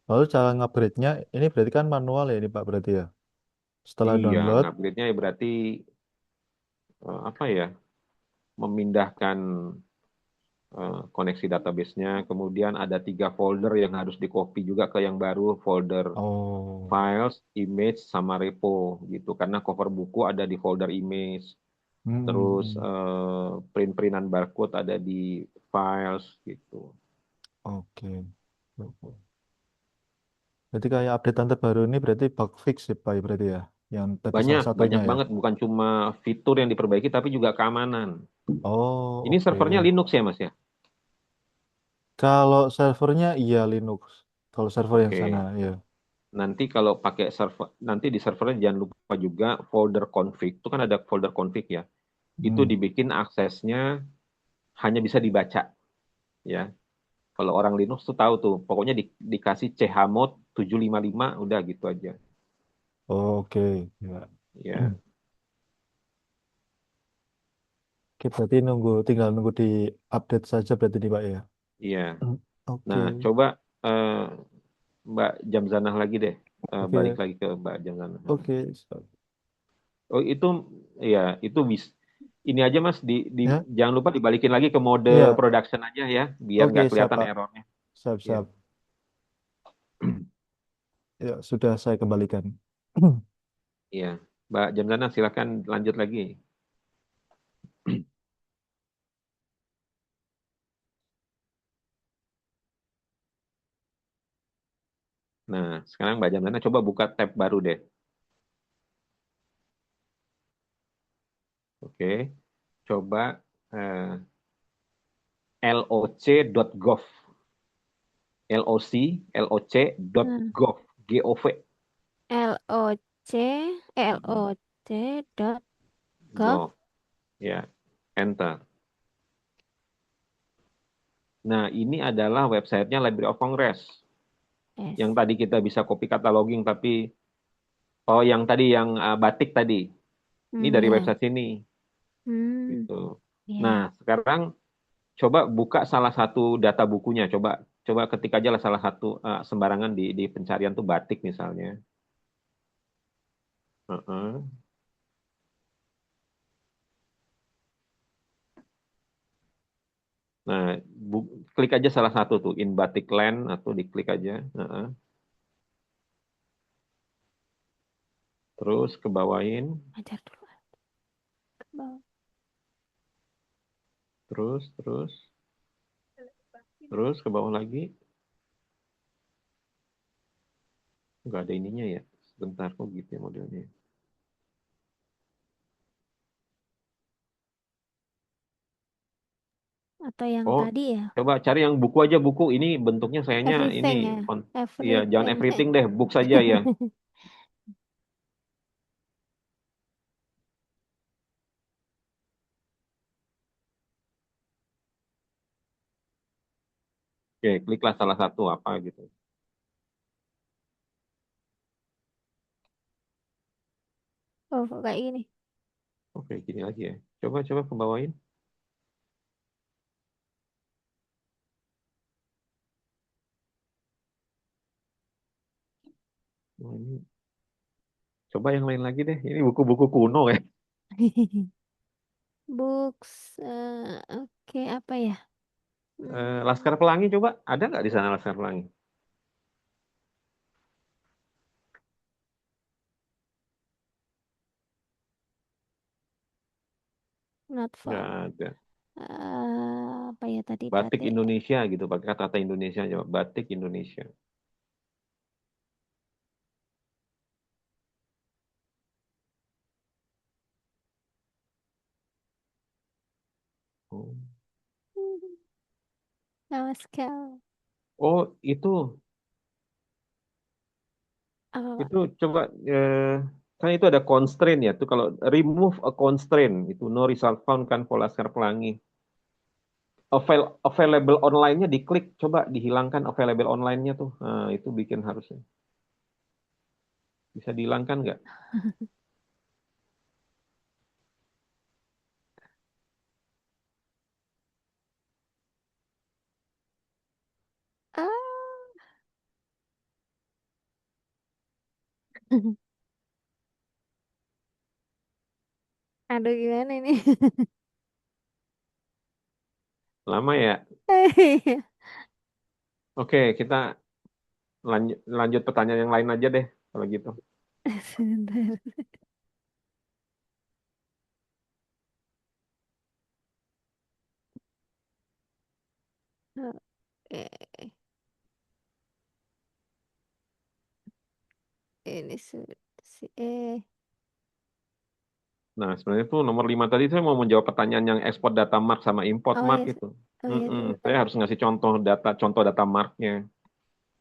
lalu cara ngupgrade-nya ini berarti kan manual ya ini Pak berarti ya. Setelah Iya, download, ngupgrade-nya ya berarti apa ya? Memindahkan koneksi database-nya. Kemudian ada 3 folder yang harus di-copy juga ke yang baru, folder Oh. files, image, sama repo gitu. Karena cover buku ada di folder image. Terus Hmm. print-printan barcode ada di files gitu. Oke. Berarti kayak updatean terbaru ini berarti bug fix ya Pak ya berarti ya. Yang tadi Banyak, salah satunya banyak ya. banget. Bukan cuma fitur yang diperbaiki, tapi juga keamanan. Oh, Ini oke. servernya Linux ya, Mas ya? Kalau servernya iya Linux. Kalau server yang sana Oke. ya. Nanti kalau pakai server, nanti di servernya jangan lupa juga folder config. Itu kan ada folder config ya. Itu Hmm. dibikin aksesnya hanya bisa dibaca ya. Kalau orang Linux tuh tahu tuh, pokoknya dikasih chmod 755 udah gitu aja. Oke. Ya. Ya, Oke, berarti tinggal nunggu di update saja berarti nih Pak ya. iya. Oke. Nah, coba eh, Mbak Jamzanah lagi deh. Balik Oke. lagi ke Mbak Jamzanah. Oke. Oh, ya, itu bisa. Ini aja Mas, Ya. jangan lupa dibalikin lagi ke mode Iya. production aja ya, biar Oke, nggak siap kelihatan Pak. errornya. Siap, Ya, siap. Ya, sudah saya kembalikan. iya. Mbak Jamzanah silakan lanjut lagi. Nah, sekarang Mbak Jamzanah coba buka tab baru deh. Oke, coba loc.gov, Nah, loc.gov, gov, LOC gov, ya, enter. Nah, ini adalah websitenya Library of Congress. Yang S. tadi kita bisa copy cataloging, tapi oh, yang tadi yang batik tadi, ini dari Ya. website sini, Hmm, gitu. Nah, ya. sekarang coba buka salah satu data bukunya. Coba coba ketik aja lah salah satu sembarangan di pencarian tuh batik misalnya. Heeh. Nah, klik aja salah satu tuh, in batik land atau diklik aja. Heeh. Terus ke bawain, Ajar dulu. Ke bawah. terus terus ke bawah lagi. Nggak ada ininya ya. Sebentar kok gitu ya modelnya. Atau yang Oh, tadi ya. coba cari yang buku aja buku. Ini bentuknya sayangnya ini Everything ya. iya, jangan Everything. everything deh, book saja ya. Oke, kliklah salah satu apa gitu. Oh, kok kayak gini. Oke, gini lagi ya. Coba coba ke bawain. Oh, ini coba yang lain lagi deh. Ini buku-buku kuno ya. Books. Oke, apa ya? Laskar Hmm, Pelangi coba. Ada nggak di sana Laskar Pelangi? not Nggak found. ada. Apa ya tadi Batik tadi? Indonesia gitu. Pakai kata-kata Indonesia coba. Batik Indonesia. Oh, Awas kau. oh Apa, itu Pak? coba kan itu ada constraint ya. Tuh kalau remove a constraint itu no result found kan for Laskar Pelangi. Available online-nya diklik, coba dihilangkan available online-nya tuh. Nah, itu bikin harusnya. Bisa dihilangkan nggak? Ah. Aduh, gimana ini? Lama ya. Oke, kita lanjut pertanyaan yang lain aja deh kalau gitu. Sebentar. Oke, ini Nah, sebenarnya tuh nomor 5 tadi saya mau menjawab pertanyaan yang ekspor data mark sama import oh mark ya, itu. oh ya, Saya harus ngasih contoh data marknya.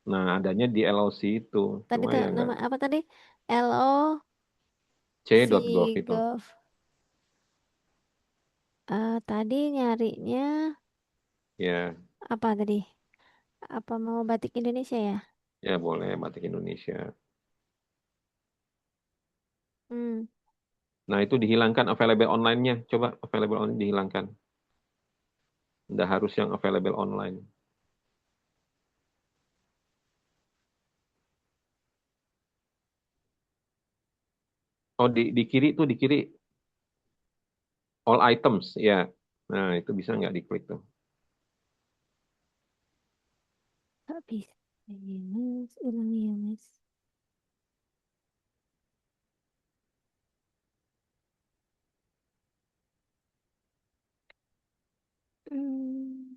Nah, adanya di LOC itu. tadi Cuma tuh ya nggak nama apa tadi? LO C.gov itu. Sigov. Tadi nyarinya Ya, apa tadi? Apa mau batik Indonesia ya? ya boleh Batik Indonesia. Hmm, Nah, itu dihilangkan available online-nya. Coba available online dihilangkan. Nggak harus yang available online. Oh, di kiri tuh, di kiri. All items, ya. Nah, itu bisa nggak diklik tuh. nggak bisa. Iya, Mas. Ulangi ya, Mas. Hmm,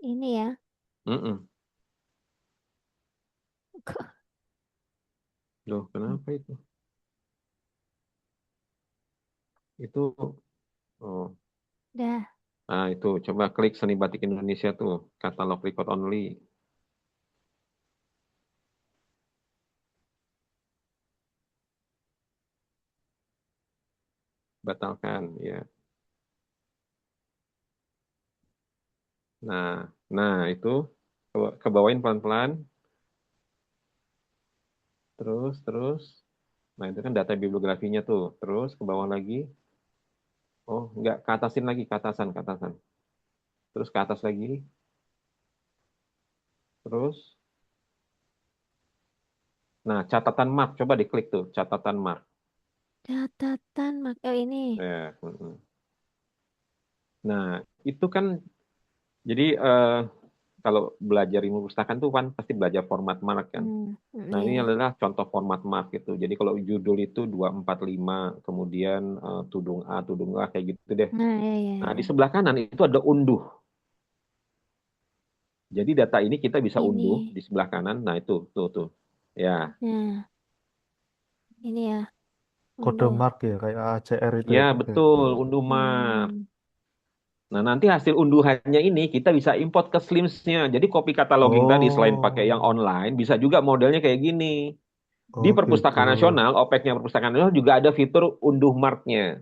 ini ya. Mm-mm. Kok Loh, kenapa itu? Itu, oh. udah Nah, itu coba klik Seni Batik Indonesia tuh, katalog record only, batalkan ya. Nah, itu ke bawain pelan-pelan, terus. Nah, itu kan data bibliografinya tuh. Terus ke bawah lagi. Oh, enggak, ke atasin lagi, ke atasan. Terus ke atas lagi, terus. Nah, catatan mark, coba diklik tuh, catatan mark. catatan oh ini. Ya, Nah, itu kan jadi kalau belajar ilmu perpustakaan tuh kan pasti belajar format mark kan. Nah, ini Iya. adalah contoh format mark gitu. Jadi kalau judul itu 245, kemudian tudung A, tudung A kayak gitu deh. Nah, ya, ya, Nah, di ya. sebelah kanan itu ada unduh. Jadi data ini kita bisa unduh Ini. di sebelah kanan. Nah, itu tuh. Ya, Nah, ini ya. Kode Unduh. mark ya kayak ACR itu ya ya Pak ya. betul, unduh mark. Hmm. Nah, nanti hasil unduhannya ini kita bisa import ke Slims-nya. Jadi copy cataloging tadi selain pakai yang Oh, online, bisa juga modelnya kayak gini. Di oh gitu. Perpustakaan Nasional, OPEC-nya Perpustakaan Nasional juga ada fitur unduh marknya.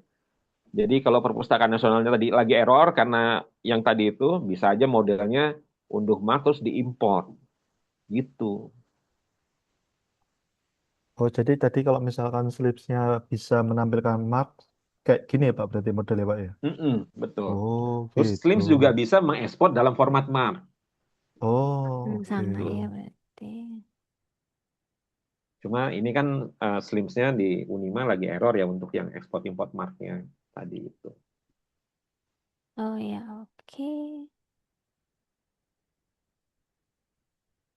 Jadi kalau Perpustakaan Nasionalnya tadi lagi error karena yang tadi itu bisa aja modelnya unduh mark terus diimport gitu. Oh jadi tadi kalau misalkan slipsnya bisa menampilkan mark kayak gini ya Pak berarti modelnya Pak ya. Betul. Oh Terus gitu. Slims juga bisa mengekspor dalam format mark. Oh oke. Sama ya Gitu. berarti. Cuma ini kan Slims-nya di Unima lagi error ya untuk yang ekspor import marknya tadi itu. Oh ya, oke.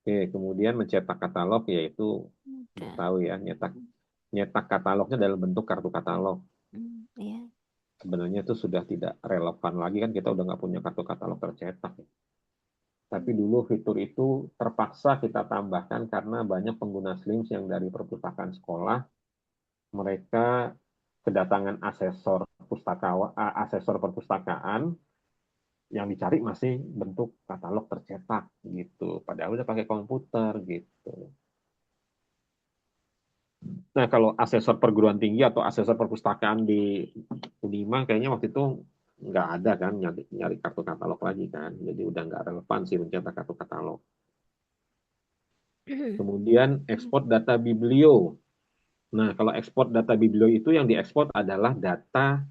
Oke, kemudian mencetak katalog yaitu Udah. tahu ya nyetak nyetak katalognya dalam bentuk kartu katalog. Ya. Sebenarnya itu sudah tidak relevan lagi kan kita udah nggak punya kartu katalog tercetak. Tapi dulu fitur itu terpaksa kita tambahkan karena banyak pengguna Slims yang dari perpustakaan sekolah, mereka kedatangan asesor perpustakaan yang dicari masih bentuk katalog tercetak gitu. Padahal udah pakai komputer gitu. Nah, kalau asesor perguruan tinggi atau asesor perpustakaan di Unima kayaknya waktu itu nggak ada kan nyari, nyari kartu katalog lagi kan. Jadi udah nggak relevan sih mencetak kartu katalog. Kemudian ekspor data biblio. Nah, kalau ekspor data biblio itu yang diekspor adalah data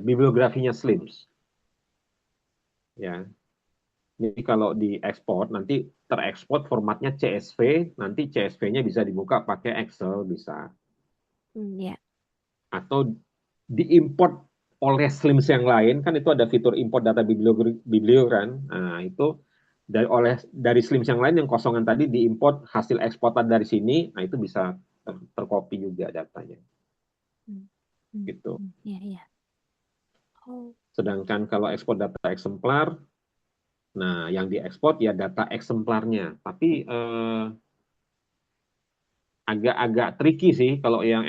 bibliografinya Slims. Ya. Jadi kalau diekspor nanti terekspor formatnya CSV, nanti CSV-nya bisa dibuka pakai Excel bisa, Ya. atau diimport oleh Slims yang lain, kan itu ada fitur import data biblio kan. Nah, itu dari Slims yang lain yang kosongan tadi diimport hasil eksportan dari sini, nah itu bisa tercopy juga datanya Hmm. Hmm. gitu. Ya, ya. Oh. Sedangkan kalau ekspor data eksemplar, nah yang diekspor ya data eksemplarnya, tapi agak-agak tricky sih kalau yang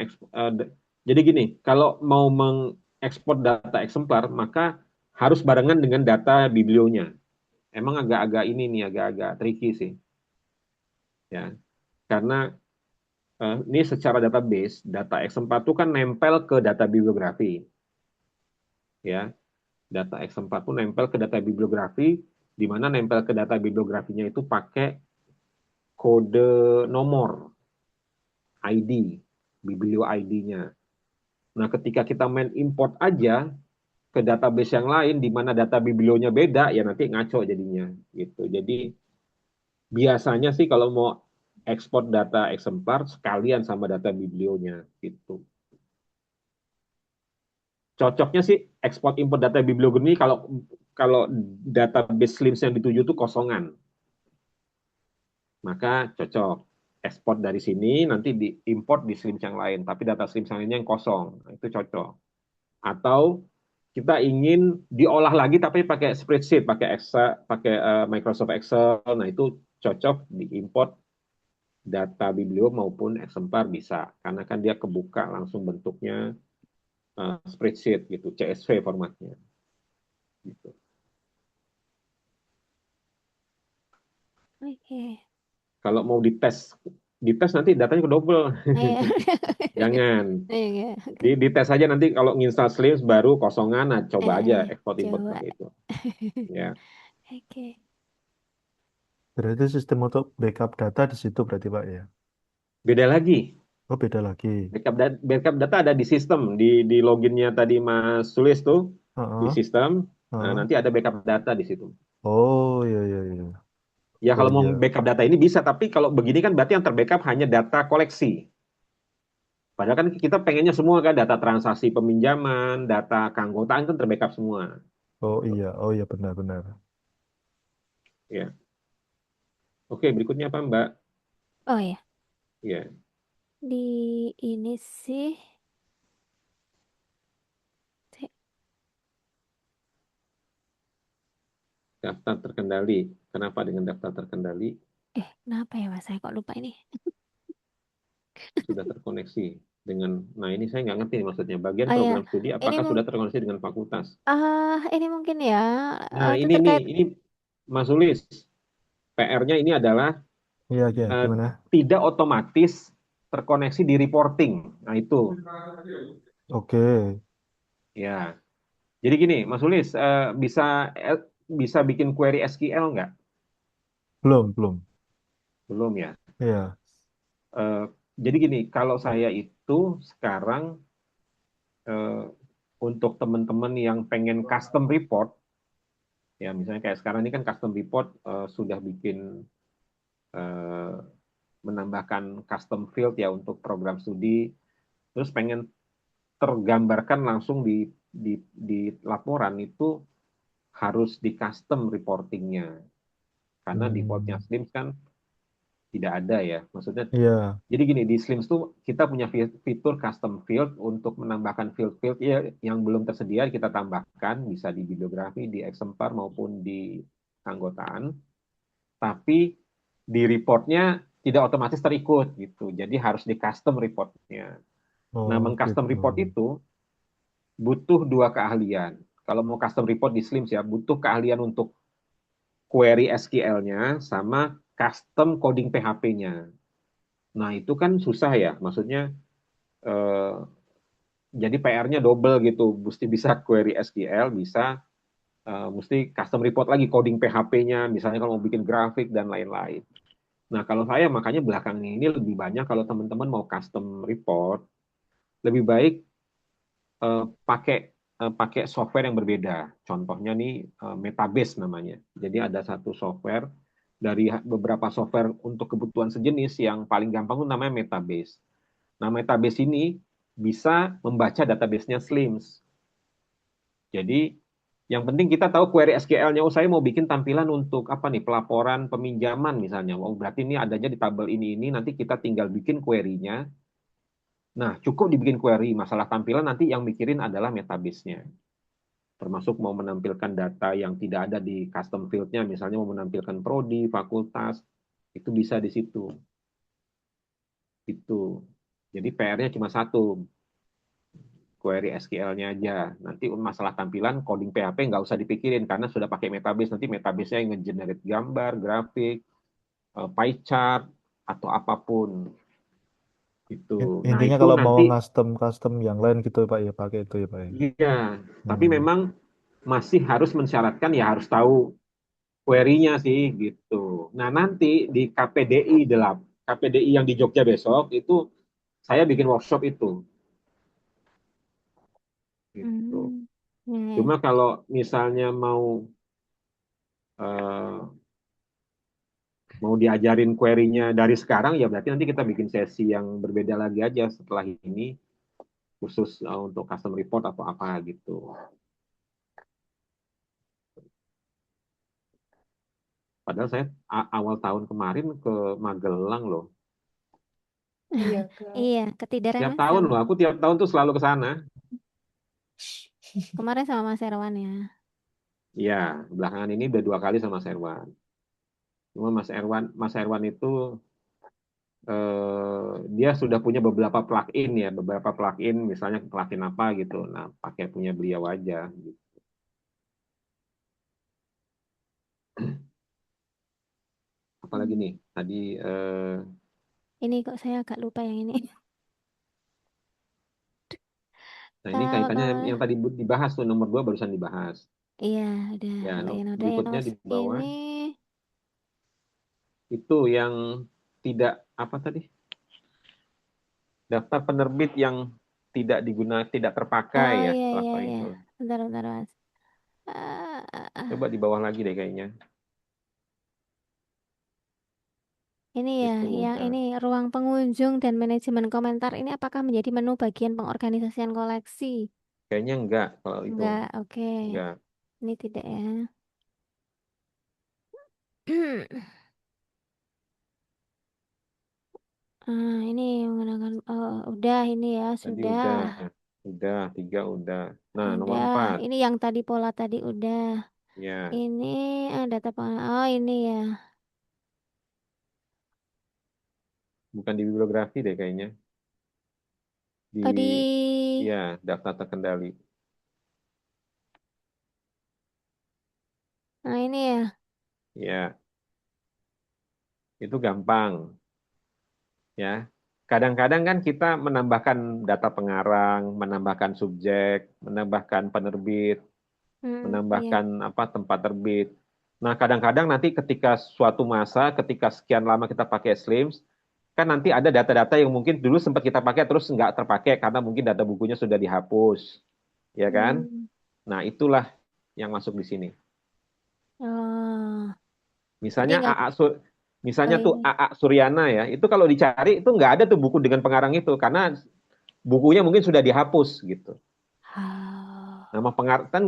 jadi gini, kalau mau mengekspor data eksemplar maka harus barengan dengan data biblionya. Emang agak-agak ini nih agak-agak tricky sih, ya. Karena ini secara database, data eksemplar itu kan nempel ke data bibliografi, ya. Data eksemplar pun nempel ke data bibliografi, di mana nempel ke data bibliografinya itu pakai kode nomor ID, biblio ID-nya. Nah, ketika kita main import aja ke database yang lain di mana data biblionya beda, ya nanti ngaco jadinya gitu. Jadi biasanya sih kalau mau ekspor data eksemplar sekalian sama data biblionya gitu. Cocoknya sih ekspor import data bibliografi kalau kalau database Slims yang dituju itu kosongan, maka cocok ekspor dari sini nanti diimport di Slims yang lain, tapi data Slims yang lainnya yang kosong, nah, itu cocok. Atau kita ingin diolah lagi tapi pakai spreadsheet, pakai Excel, pakai Microsoft Excel, nah itu cocok diimport data biblio maupun eksemplar bisa, karena kan dia kebuka langsung bentuknya spreadsheet gitu, CSV formatnya. Gitu. Oke. Kalau mau dites nanti datanya kedouble. Iya. Jangan. Iya, oke. Dites aja nanti kalau nginstal Slims baru kosongan, nah coba aja ekspor import Coba. pakai itu. Ya, Oke. Berarti sistem untuk backup data di situ berarti Pak ya. beda lagi. Oh, beda lagi. Backup data ada di sistem, di loginnya tadi Mas Sulis tuh, di Heeh, sistem, nah, heeh. nanti ada backup data di situ. Oh, iya iya iya. Ya Oh kalau mau iya. backup data ini bisa, tapi kalau begini kan berarti yang terbackup hanya data koleksi. Padahal kan kita pengennya semua kan, data transaksi peminjaman, data keanggotaan kan terbackup semua. Gitu. Oh iya benar-benar. Ya. Oke, berikutnya apa Mbak? Oh ya, Ya, di ini sih, Te- daftar terkendali. Kenapa dengan daftar terkendali? kenapa ya Mas? Saya kok lupa ini. Sudah terkoneksi dengan, nah ini saya nggak ngerti nih maksudnya, bagian Oh ya, program studi ini apakah sudah terkoneksi dengan fakultas? ini mungkin ya, Nah itu ini nih, terkait. ini Mas Sulis, PR-nya ini adalah Iya iya eh, gimana? tidak otomatis terkoneksi di reporting. Nah itu, Oke. ya. Jadi gini, Mas Sulis, bisa bikin query SQL nggak? Belum. Belum ya. Iya. Eh, jadi gini, kalau saya itu sekarang eh, untuk teman-teman yang pengen custom report, ya misalnya kayak sekarang ini kan custom report sudah bikin eh, menambahkan custom field ya untuk program studi, terus pengen tergambarkan langsung di laporan itu harus di custom reportingnya, karena defaultnya Hmm. Slims kan tidak ada ya, maksudnya. Iya. Jadi gini, di Slims tuh kita punya fitur custom field untuk menambahkan field-field ya, yang belum tersedia kita tambahkan, bisa di bibliografi, di eksemplar maupun di keanggotaan. Tapi di reportnya tidak otomatis terikut gitu. Jadi harus di custom reportnya. Nah, Oh meng-custom gitu. report itu butuh dua keahlian. Kalau mau custom report di Slims ya, butuh keahlian untuk query SQL-nya sama custom coding PHP-nya. Nah, itu kan susah ya. Maksudnya eh, jadi PR-nya double gitu. Mesti bisa query SQL, bisa mesti custom report lagi coding PHP-nya, misalnya kalau mau bikin grafik dan lain-lain. Nah, kalau saya makanya belakangan ini lebih banyak kalau teman-teman mau custom report, lebih baik pakai pakai software yang berbeda. Contohnya nih Metabase namanya. Jadi ada satu software dari beberapa software untuk kebutuhan sejenis yang paling gampang itu namanya Metabase. Nah, Metabase ini bisa membaca database-nya Slims. Jadi yang penting kita tahu query SQL-nya. Oh, saya mau bikin tampilan untuk apa nih? Pelaporan peminjaman misalnya. Oh, berarti ini adanya di tabel ini. Nanti kita tinggal bikin query-nya. Nah, cukup dibikin query. Masalah tampilan nanti yang mikirin adalah metabase-nya. Termasuk mau menampilkan data yang tidak ada di custom field-nya. Misalnya mau menampilkan prodi, fakultas. Itu bisa di situ. Itu. Jadi PR-nya cuma satu. Query SQL-nya aja. Nanti masalah tampilan, coding PHP nggak usah dipikirin karena sudah pakai Metabase. Nanti Metabase-nya yang nge-generate gambar, grafik, pie chart, atau apapun. Itu. Nah, Intinya itu kalau mau nanti, custom custom yang lain gitu Pak ya, pakai itu ya Pak ya. iya. Tapi Hmm. memang masih harus mensyaratkan ya harus tahu query-nya sih gitu. Nah, nanti di KPDI yang di Jogja besok itu saya bikin workshop itu gitu. Hmm. Ya, Cuma ya. kalau misalnya eh, mau diajarin query-nya dari sekarang ya berarti nanti kita bikin sesi yang berbeda lagi aja setelah ini khusus untuk custom report atau apa gitu. Padahal saya awal tahun kemarin ke Magelang loh. Iya, ke Iya, ketidaran Tiap Mas tahun sama. loh, aku tiap tahun tuh selalu ke sana. Kemarin sama Mas Herwan ya. Iya, belakangan ini udah 2 kali sama Mas Erwan. Cuma Mas Erwan itu dia sudah punya beberapa plugin ya, beberapa plugin misalnya plugin apa gitu. Nah, pakai punya beliau aja. Gitu. Apalagi Hmm. nih, tadi Ini kok saya agak lupa yang ini. nah ini Kalau kaitannya kalau yang tadi dibahas tuh nomor 2 barusan dibahas. iya, udah Ya, udah yang berikutnya nomor di bawah segini. itu yang tidak apa tadi? Daftar penerbit yang tidak terpakai Oh ya, iya iya apa iya. itu. Bentar bentar Mas. Ah, ah, ah. Coba di bawah lagi deh kayaknya. Ini ya, Itu yang udah. ini ruang pengunjung dan manajemen komentar ini apakah menjadi menu bagian pengorganisasian koleksi? Kayaknya enggak kalau itu. Enggak, oke. Enggak. Ini tidak ya. Ini menggunakan oh, udah ini ya, Tadi sudah. udah. Udah, 3 udah. Nah, nomor Udah. 4. Ini yang tadi pola tadi udah. Ya, Ini data oh ini ya. bukan di bibliografi deh kayaknya. Oh di Di ya, daftar terkendali. nah ini ya. Ya, itu gampang ya. Kadang-kadang kan kita menambahkan data pengarang, menambahkan subjek, menambahkan penerbit, Iya. menambahkan apa tempat terbit. Nah, kadang-kadang nanti ketika suatu masa, ketika sekian lama kita pakai Slims, kan nanti ada data-data yang mungkin dulu sempat kita pakai terus nggak terpakai karena mungkin data bukunya sudah dihapus, ya kan? Hmm. Nah, itulah yang masuk di sini. Oh. Jadi Misalnya nggak oh misalnya tuh ini. AA Suryana ya, itu kalau dicari itu nggak ada tuh buku dengan pengarang itu karena bukunya mungkin sudah dihapus gitu. Oh. Nama pengarang kan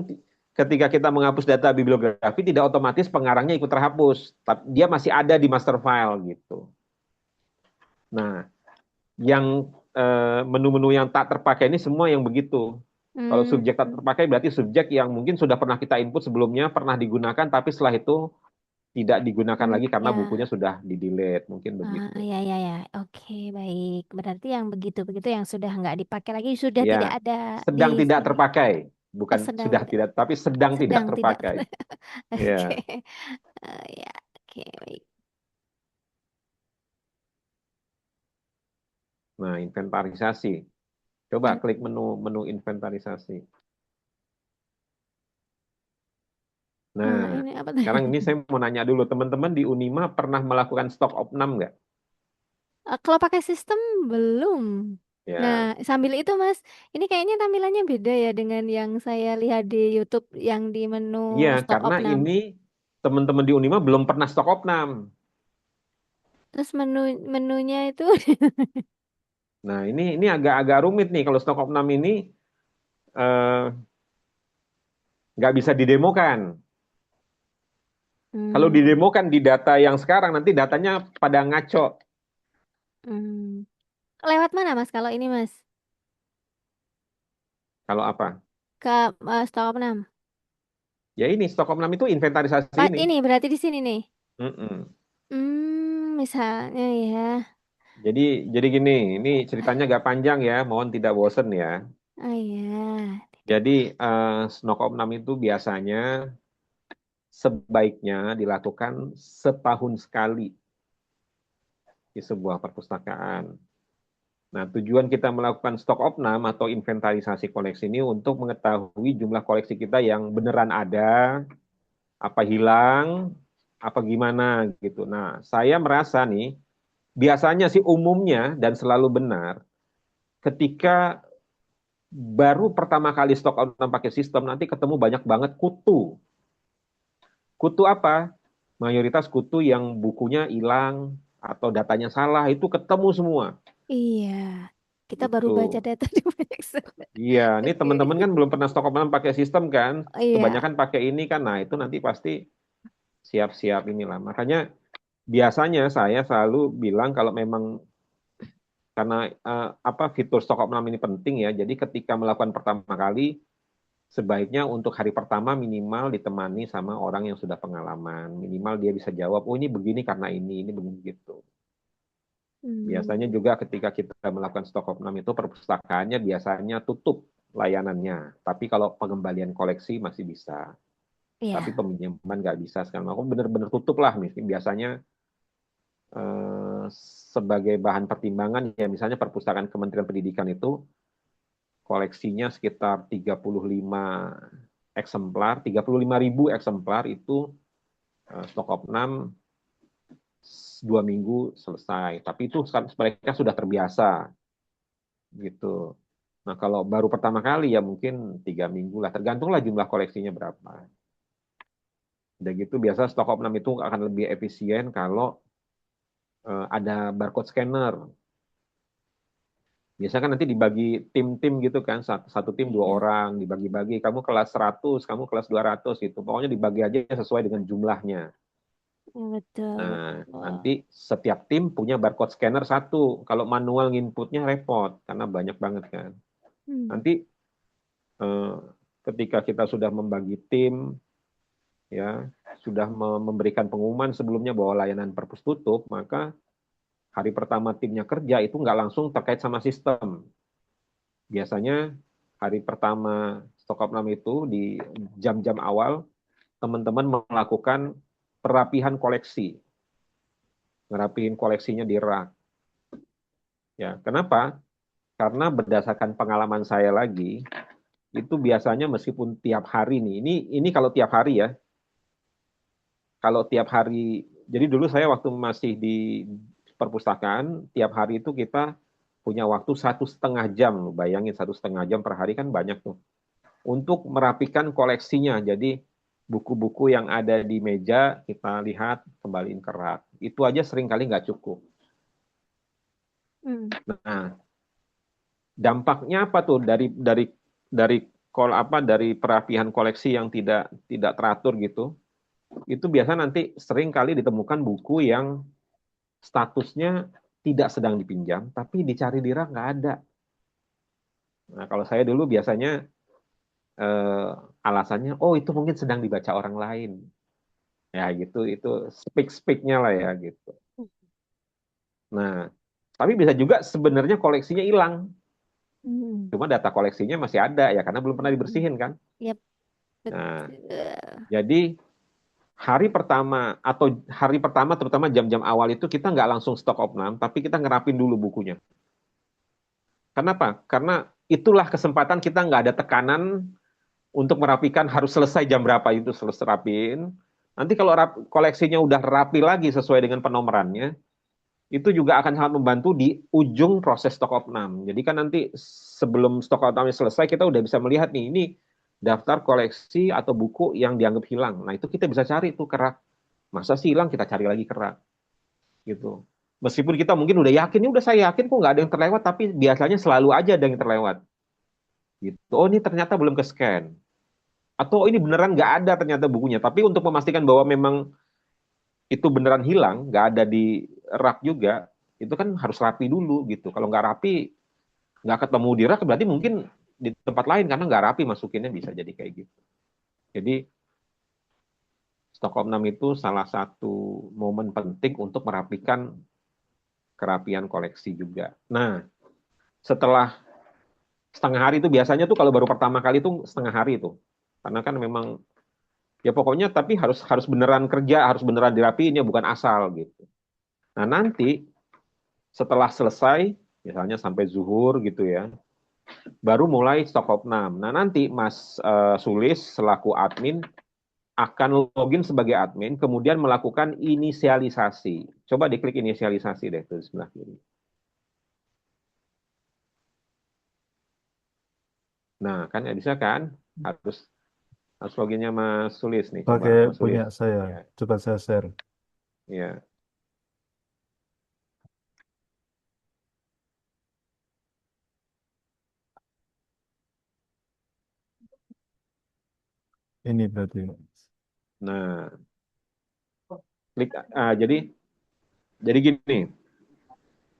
ketika kita menghapus data bibliografi tidak otomatis pengarangnya ikut terhapus, tapi dia masih ada di master file gitu. Nah, yang menu-menu yang tak terpakai ini semua yang begitu. Kalau Hmm. subjek tak terpakai berarti subjek yang mungkin sudah pernah kita input sebelumnya, pernah digunakan, tapi setelah itu tidak digunakan Hmm, lagi karena bukunya ya. sudah di-delete, mungkin begitu. Ya, ya, ya. Oke, baik. Berarti yang begitu-begitu yang sudah nggak dipakai lagi sudah Ya, tidak ada di sedang tidak sini. terpakai, Oh, bukan sedang sudah tidak. tidak, tapi sedang tidak Sedang tidak. terpakai. Oke. Ya, Ya, oke, baik. nah inventarisasi. Coba In- klik menu menu inventarisasi. Nah, ini apa tuh? sekarang ini saya mau nanya dulu, teman-teman di Unima pernah melakukan stok opnam nggak? Kalau pakai sistem belum. Nah, Ya, sambil itu Mas, ini kayaknya tampilannya beda ya dengan yang saya lihat di YouTube yang di menu iya, Stock karena Opnam. ini teman-teman di Unima belum pernah stok opnam. Terus menunya itu Nah, ini agak-agak rumit nih kalau stok opnam ini eh, nggak bisa didemokan. Kalau hmm, didemokan di data yang sekarang, nanti datanya pada ngaco. hmm. Lewat mana Mas kalau ini Mas? Kalau apa? Ke Stock Opnam. Ya ini, stok opnam itu inventarisasi Pak ini. ini berarti di sini nih. Mm-mm. Misalnya ya. Jadi, jadi gini, ini ceritanya agak panjang ya, mohon tidak bosen ya. Oh iya. Jadi, stok opnam itu biasanya sebaiknya dilakukan setahun sekali di sebuah perpustakaan. Nah, tujuan kita melakukan stok opnam atau inventarisasi koleksi ini untuk mengetahui jumlah koleksi kita yang beneran ada, apa hilang, apa gimana gitu. Nah, saya merasa nih, biasanya sih umumnya dan selalu benar, ketika baru pertama kali stok opnam pakai sistem, nanti ketemu banyak banget kutu. Kutu apa? Mayoritas kutu yang bukunya hilang atau datanya salah, itu ketemu semua. Iya. Kita baru Gitu. baca data di banyak server. Iya, ini Oke. teman-teman kan belum pernah stok opnam pakai sistem kan. Oh, iya. Kebanyakan pakai ini kan. Nah, itu nanti pasti siap-siap inilah. Makanya biasanya saya selalu bilang kalau memang karena apa fitur stok opnam ini penting ya. Jadi ketika melakukan pertama kali sebaiknya untuk hari pertama minimal ditemani sama orang yang sudah pengalaman. Minimal dia bisa jawab, "Oh, ini begini karena ini begini gitu." Biasanya Hmm, juga ketika kita melakukan stok opnam itu perpustakaannya biasanya tutup layanannya. Tapi kalau pengembalian koleksi masih bisa. Tapi iya. peminjaman nggak bisa sekarang. Aku benar-benar tutup lah. Biasanya sebagai bahan pertimbangan ya misalnya perpustakaan Kementerian Pendidikan itu koleksinya sekitar 35 eksemplar itu stok opnam 2 minggu selesai. Tapi itu mereka sudah terbiasa gitu. Nah, kalau baru pertama kali ya mungkin 3 minggu lah, tergantunglah jumlah koleksinya berapa. Udah gitu biasa stok opnam itu akan lebih efisien kalau ada barcode scanner. Biasanya kan nanti dibagi tim-tim gitu kan, satu tim 2 orang, dibagi-bagi, kamu kelas 100, kamu kelas 200 gitu. Pokoknya dibagi aja sesuai dengan jumlahnya. Ya, betul, Nah, betul. nanti setiap tim punya barcode scanner satu. Kalau manual nginputnya repot, karena banyak banget kan. Hmm, Nanti eh, ketika kita sudah membagi tim, ya sudah memberikan pengumuman sebelumnya bahwa layanan perpus tutup, maka hari pertama timnya kerja itu nggak langsung terkait sama sistem. Biasanya hari pertama stok opnam itu di jam-jam awal teman-teman melakukan perapihan koleksi, ngerapihin koleksinya di rak. Ya, kenapa? Karena berdasarkan pengalaman saya lagi, itu biasanya meskipun tiap hari nih, ini kalau tiap hari ya, kalau tiap hari, jadi dulu saya waktu masih di perpustakaan, tiap hari itu kita punya waktu 1,5 jam, bayangin 1,5 jam per hari kan banyak tuh, untuk merapikan koleksinya. Jadi buku-buku yang ada di meja kita lihat kembaliin ke rak. Itu aja seringkali nggak cukup. hmm, Nah, dampaknya apa tuh dari dari perapihan koleksi yang tidak tidak teratur gitu? Itu biasa nanti sering kali ditemukan buku yang statusnya tidak sedang dipinjam, tapi dicari di rak nggak ada. Nah, kalau saya dulu biasanya alasannya, oh itu mungkin sedang dibaca orang lain. Ya gitu, itu speak-speaknya lah ya gitu. Nah, tapi bisa juga sebenarnya koleksinya hilang. hmm, Cuma data koleksinya masih ada ya, karena belum pernah hmm. dibersihin kan. Yap, Nah, betul. jadi hari pertama terutama jam-jam awal itu kita nggak langsung stok opnam, tapi kita ngerapin dulu bukunya. Kenapa? Karena itulah kesempatan kita nggak ada tekanan untuk merapikan harus selesai jam berapa itu selesai rapin. Nanti kalau koleksinya udah rapi lagi sesuai dengan penomorannya, itu juga akan sangat membantu di ujung proses stock opnam. Jadi kan nanti sebelum stock opnamnya selesai, kita udah bisa melihat nih, ini daftar koleksi atau buku yang dianggap hilang. Nah, itu kita bisa cari tuh kerak. Masa sih hilang, kita cari lagi kerak. Gitu. Meskipun kita mungkin udah yakin, ini udah saya yakin kok nggak ada yang terlewat, tapi biasanya selalu aja ada yang terlewat. Gitu. Oh, ini ternyata belum ke scan. Atau ini beneran nggak ada ternyata bukunya. Tapi untuk memastikan bahwa memang itu beneran hilang, nggak ada di rak juga, itu kan harus rapi dulu gitu. Kalau nggak rapi, nggak ketemu di rak, berarti mungkin di tempat lain karena nggak rapi masukinnya, bisa jadi kayak gitu. Jadi Stockholm 6 itu salah satu momen penting untuk merapikan kerapian koleksi juga. Nah, setelah setengah hari itu biasanya tuh kalau baru pertama kali itu setengah hari itu, karena kan memang ya pokoknya tapi harus harus beneran kerja, harus beneran dirapiin ya, bukan asal gitu. Nah, nanti setelah selesai, misalnya sampai zuhur gitu ya, baru mulai Stockholm 6. Nah, nanti Mas Sulis selaku admin akan login sebagai admin, kemudian melakukan inisialisasi. Coba diklik inisialisasi deh tuh di sebelah kiri. Nah, kan ya bisa kan? Harus harus loginnya Mas Sulis nih, coba Pakai Mas punya Sulis. saya. Ya, Coba saya share. ya. Ini berarti. Nah, klik jadi gini,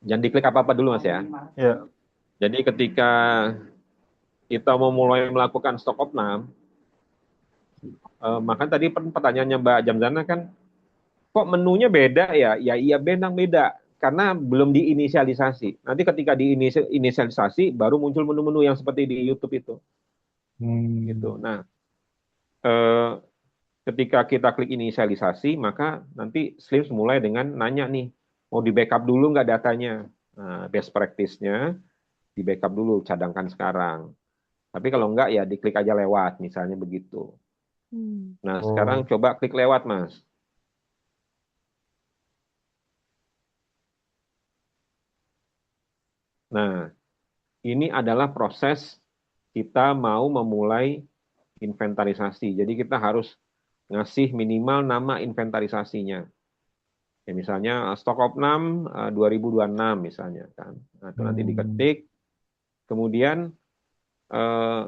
jangan diklik apa-apa dulu Mas ya. Ya, Jadi ketika kita mau mulai melakukan stock opnam, maka tadi pertanyaannya Mbak Jamzana kan, kok menunya beda ya? Ya iya benang beda, karena belum diinisialisasi. Nanti ketika diinisialisasi, baru muncul menu-menu yang seperti di YouTube itu. Gitu. hmm. Nah, eh, ketika kita klik inisialisasi, maka nanti Slims mulai dengan nanya nih, mau di backup dulu nggak datanya? Nah, best practice-nya di backup dulu, cadangkan sekarang. Tapi kalau nggak ya diklik aja lewat, misalnya begitu. Hmm. Nah, sekarang Oh, coba klik lewat, Mas. Nah, ini adalah proses kita mau memulai inventarisasi. Jadi kita harus ngasih minimal nama inventarisasinya. Ya, misalnya stok opnam 2026 misalnya kan. Nah, itu nanti hmm. diketik. Kemudian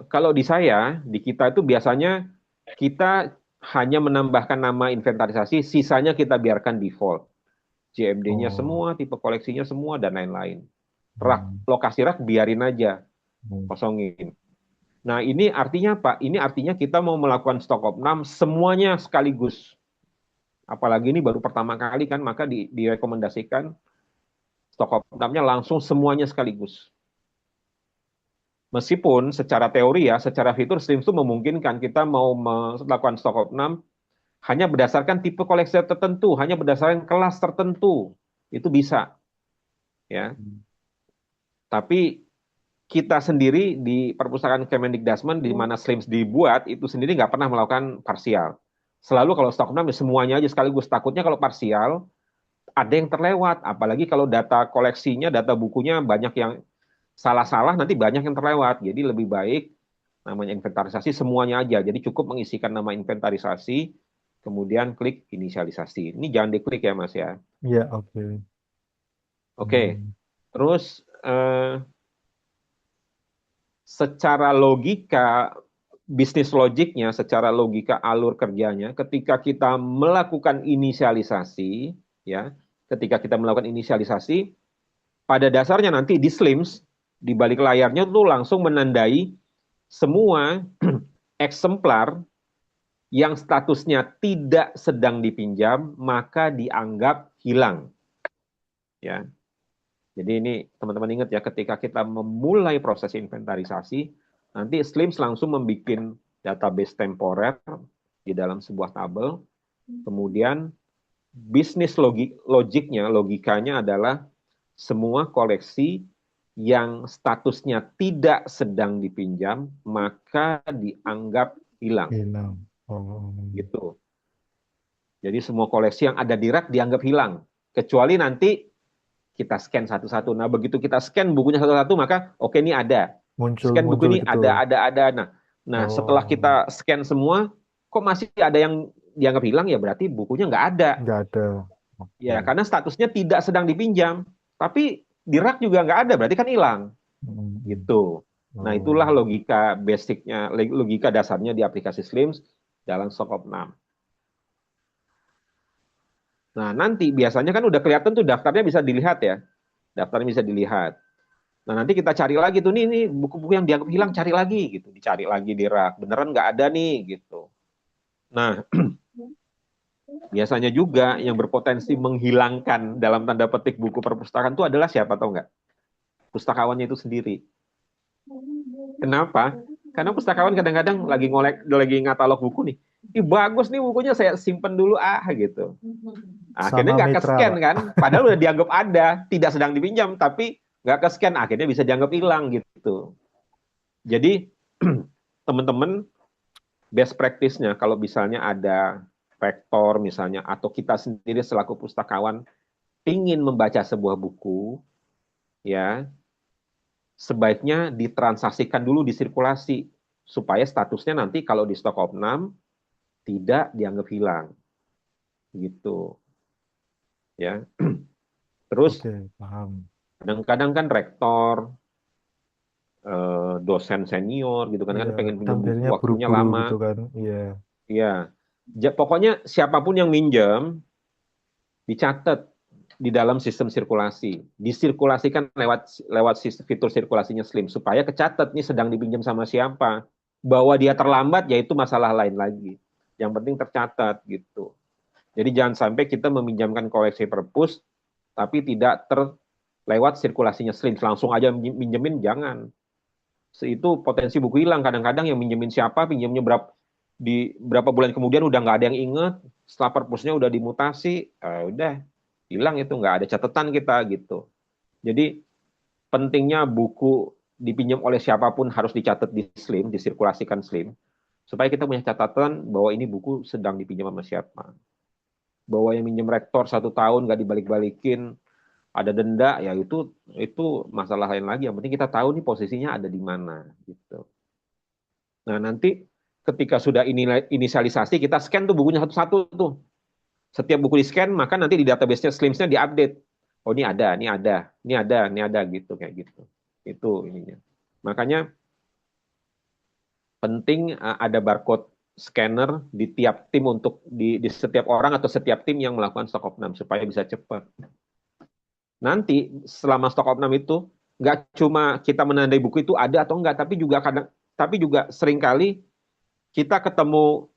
kalau di saya, di kita itu biasanya kita hanya menambahkan nama inventarisasi, sisanya kita biarkan default. CMD-nya Oh, semua, tipe koleksinya semua, dan lain-lain. Rak, hmm. lokasi rak biarin aja, Hmm. kosongin. Nah, ini artinya apa? Ini artinya kita mau melakukan stock opnam semuanya sekaligus. Apalagi ini baru pertama kali kan, maka direkomendasikan stock opnamnya langsung semuanya sekaligus. Meskipun secara teori ya, secara fitur Slims itu memungkinkan kita mau melakukan stock opnam hanya berdasarkan tipe koleksi tertentu, hanya berdasarkan kelas tertentu. Itu bisa, ya. Tapi kita sendiri di perpustakaan Kemendikbudristek di mana Slims dibuat itu sendiri nggak pernah melakukan parsial. Selalu kalau stok 6 ya semuanya aja sekaligus. Takutnya kalau parsial ada yang terlewat, apalagi kalau data koleksinya, data bukunya banyak yang salah-salah, nanti banyak yang terlewat. Jadi lebih baik namanya inventarisasi semuanya aja. Jadi cukup mengisikan nama inventarisasi, kemudian klik inisialisasi. Ini jangan diklik ya Mas ya. Ya, oke. Oke, Hmm. terus secara logika bisnis logiknya, secara logika alur kerjanya, ketika kita melakukan inisialisasi, ya, ketika kita melakukan inisialisasi, pada dasarnya nanti di Slims, di balik layarnya tuh langsung menandai semua eksemplar yang statusnya tidak sedang dipinjam, maka dianggap hilang. Ya, jadi ini teman-teman ingat ya, ketika kita memulai proses inventarisasi, nanti Slims langsung membuat database temporer di dalam sebuah tabel. Kemudian bisnis logiknya, logikanya adalah semua koleksi yang statusnya tidak sedang dipinjam, maka dianggap hilang. Hilang. Oh, Gitu. Jadi semua koleksi yang ada di rak dianggap hilang. Kecuali nanti kita scan satu-satu. Nah, begitu kita scan bukunya satu-satu, maka oke ini ada. Scan buku Muncul ini gitu. ada. Nah, setelah Oh, kita scan semua, kok masih ada yang dianggap hilang, ya berarti bukunya nggak ada. nggak ada. Oke. Ya, karena statusnya tidak sedang dipinjam. Tapi di rak juga nggak ada, berarti kan hilang. Mm, mm. Gitu. Nah, itulah Oh, logika basicnya, logika dasarnya di aplikasi Slims dalam Stock 6. Nah, nanti biasanya kan udah kelihatan tuh daftarnya bisa dilihat ya. Daftarnya bisa dilihat. Nah, nanti kita cari lagi tuh, nih buku-buku yang dianggap hilang, cari lagi gitu. Dicari lagi di rak. Beneran nggak ada nih gitu. Nah, biasanya juga yang berpotensi menghilangkan dalam tanda petik buku perpustakaan itu adalah siapa, tahu nggak? Pustakawannya itu sendiri. Kenapa? Karena pustakawan kadang-kadang lagi ngatalog buku nih. Ih, bagus nih bukunya, saya simpen dulu gitu. Akhirnya sama nggak mitra, ke-scan Pak. kan, padahal udah dianggap ada, tidak sedang dipinjam, tapi nggak ke-scan, akhirnya bisa dianggap hilang gitu. Jadi teman-teman, best practice-nya kalau misalnya ada rektor misalnya, atau kita sendiri selaku pustakawan ingin membaca sebuah buku, ya sebaiknya ditransaksikan dulu di sirkulasi, supaya statusnya nanti kalau di stok 6 tidak dianggap hilang gitu ya. Terus Oke, paham. kadang-kadang kan rektor, dosen senior gitu kan Iya, pengen kadang pinjam buku, biasanya waktunya buru-buru lama. gitu kan. Iya. Iya. Pokoknya siapapun yang minjem dicatat di dalam sistem sirkulasi, disirkulasikan lewat fitur sirkulasinya Slim, supaya kecatat nih sedang dipinjam sama siapa. Bahwa dia terlambat ya itu masalah lain lagi. Yang penting tercatat gitu. Jadi jangan sampai kita meminjamkan koleksi perpus tapi tidak terlewat sirkulasinya Slim, langsung aja minjemin, jangan. Itu potensi buku hilang. Kadang-kadang yang minjemin siapa, pinjamnya berapa bulan kemudian udah nggak ada yang inget, setelah perpusnya udah dimutasi, udah hilang, itu nggak ada catatan kita gitu. Jadi pentingnya buku dipinjam oleh siapapun harus dicatat di Slim, disirkulasikan Slim, supaya kita punya catatan bahwa ini buku sedang dipinjam sama siapa. Bahwa yang minjem rektor 1 tahun nggak dibalik-balikin, ada denda, ya itu masalah lain lagi. Yang penting kita tahu nih posisinya ada di mana gitu. Nah, nanti ketika sudah inisialisasi, kita scan tuh bukunya satu-satu tuh. Setiap buku di scan, maka nanti di database-nya Slims-nya diupdate. Oh, ini ada gitu, kayak gitu. Itu ininya. Makanya penting ada barcode scanner di tiap tim, untuk di setiap orang atau setiap tim yang melakukan stock of 6 supaya bisa cepat. Nanti selama stock of 6 itu nggak cuma kita menandai buku itu ada atau enggak, tapi juga seringkali kita ketemu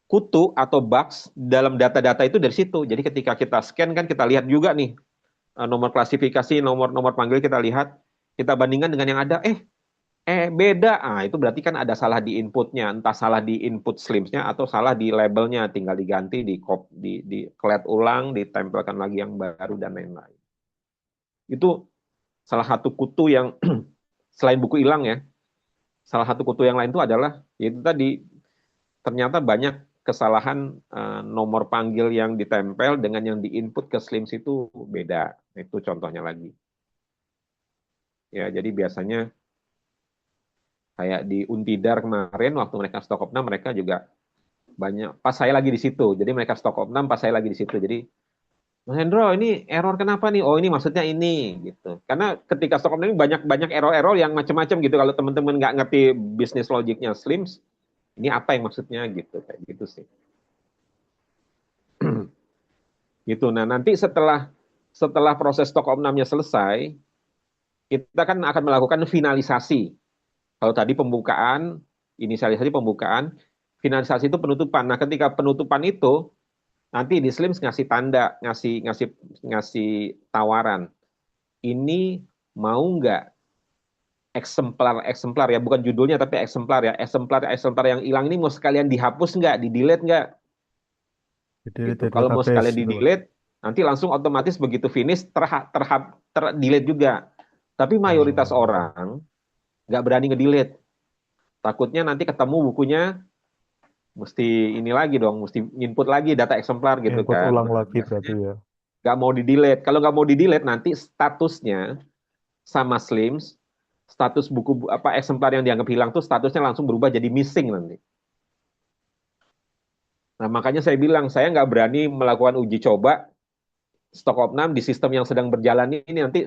kutu atau bugs dalam data-data itu dari situ. Jadi ketika kita scan kan kita lihat juga nih nomor klasifikasi, nomor panggil, kita lihat, kita bandingkan dengan yang ada, beda. Itu berarti kan ada salah di inputnya, entah salah di input Slims-nya atau salah di labelnya, tinggal diganti, di clad ulang, ditempelkan lagi yang baru dan lain-lain. Itu salah satu kutu yang selain buku hilang ya, salah satu kutu yang lain itu adalah, yaitu tadi, ternyata banyak kesalahan nomor panggil yang ditempel dengan yang diinput ke Slims itu beda. Itu contohnya lagi. Ya, jadi biasanya kayak di Untidar kemarin waktu mereka stok of 6, mereka juga banyak, pas saya lagi di situ. Jadi mereka stok of 6 pas saya lagi di situ. Jadi, Mas Hendro, ini error kenapa nih? Oh, ini maksudnya ini gitu. Karena ketika stok of 6 ini banyak error-error yang macam-macam gitu. Kalau teman-teman nggak ngerti bisnis logiknya Slims, ini apa yang maksudnya gitu, kayak gitu sih. Gitu. Nah, nanti setelah proses stok of 6-nya selesai, kita kan akan melakukan finalisasi. Kalau tadi pembukaan, inisialisasi pembukaan, finalisasi itu penutupan. Nah, ketika penutupan itu nanti di Slims ngasih tanda, ngasih tawaran. Ini mau nggak eksemplar ya, bukan judulnya tapi eksemplar ya. Eksemplar yang hilang ini mau sekalian dihapus nggak, di-delete nggak? Jadi Gitu. dari Kalau mau database sekalian gitu, Pak. di-delete, nanti langsung otomatis begitu finish ter-delete juga. Tapi mayoritas Oh, orang nggak berani nge-delete. Takutnya nanti ketemu bukunya, mesti ini lagi dong, mesti input lagi data eksemplar gitu input kan. ulang Nah, lagi biasanya berarti ya. nggak mau di-delete. Kalau nggak mau di-delete, nanti statusnya sama Slims, status buku apa eksemplar yang dianggap hilang tuh statusnya langsung berubah jadi missing nanti. Nah, makanya saya bilang saya nggak berani melakukan uji coba stok opnam di sistem yang sedang berjalan ini nanti.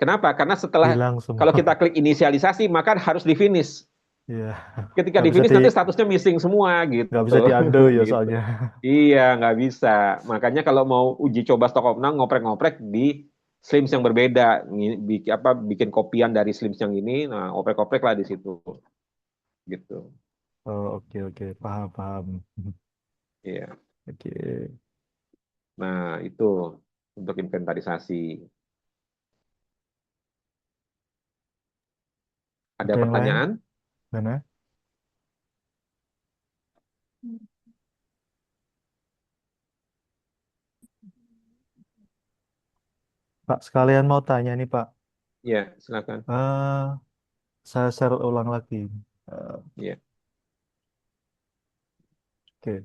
Kenapa? Karena setelah Hilang kalau semua. kita klik inisialisasi maka harus di finish. Iya. Ketika Nggak di bisa finish di nanti statusnya missing semua nggak gitu. bisa di-undo ya Gitu. soalnya. Iya, nggak bisa. Makanya kalau mau uji coba stok opnam ngoprek-ngoprek di Slims yang berbeda, bikin apa bikin kopian dari Slims yang ini, nah oprek-oprek lah di situ gitu. Oh, oke oke, paham paham. Iya. Oke. Nah, itu untuk inventarisasi. Ada Ada yang lain? pertanyaan? Mana? Pak, sekalian mau tanya nih Pak. Ya, silakan. Eh, saya share ulang lagi. Eh, Ya. oke.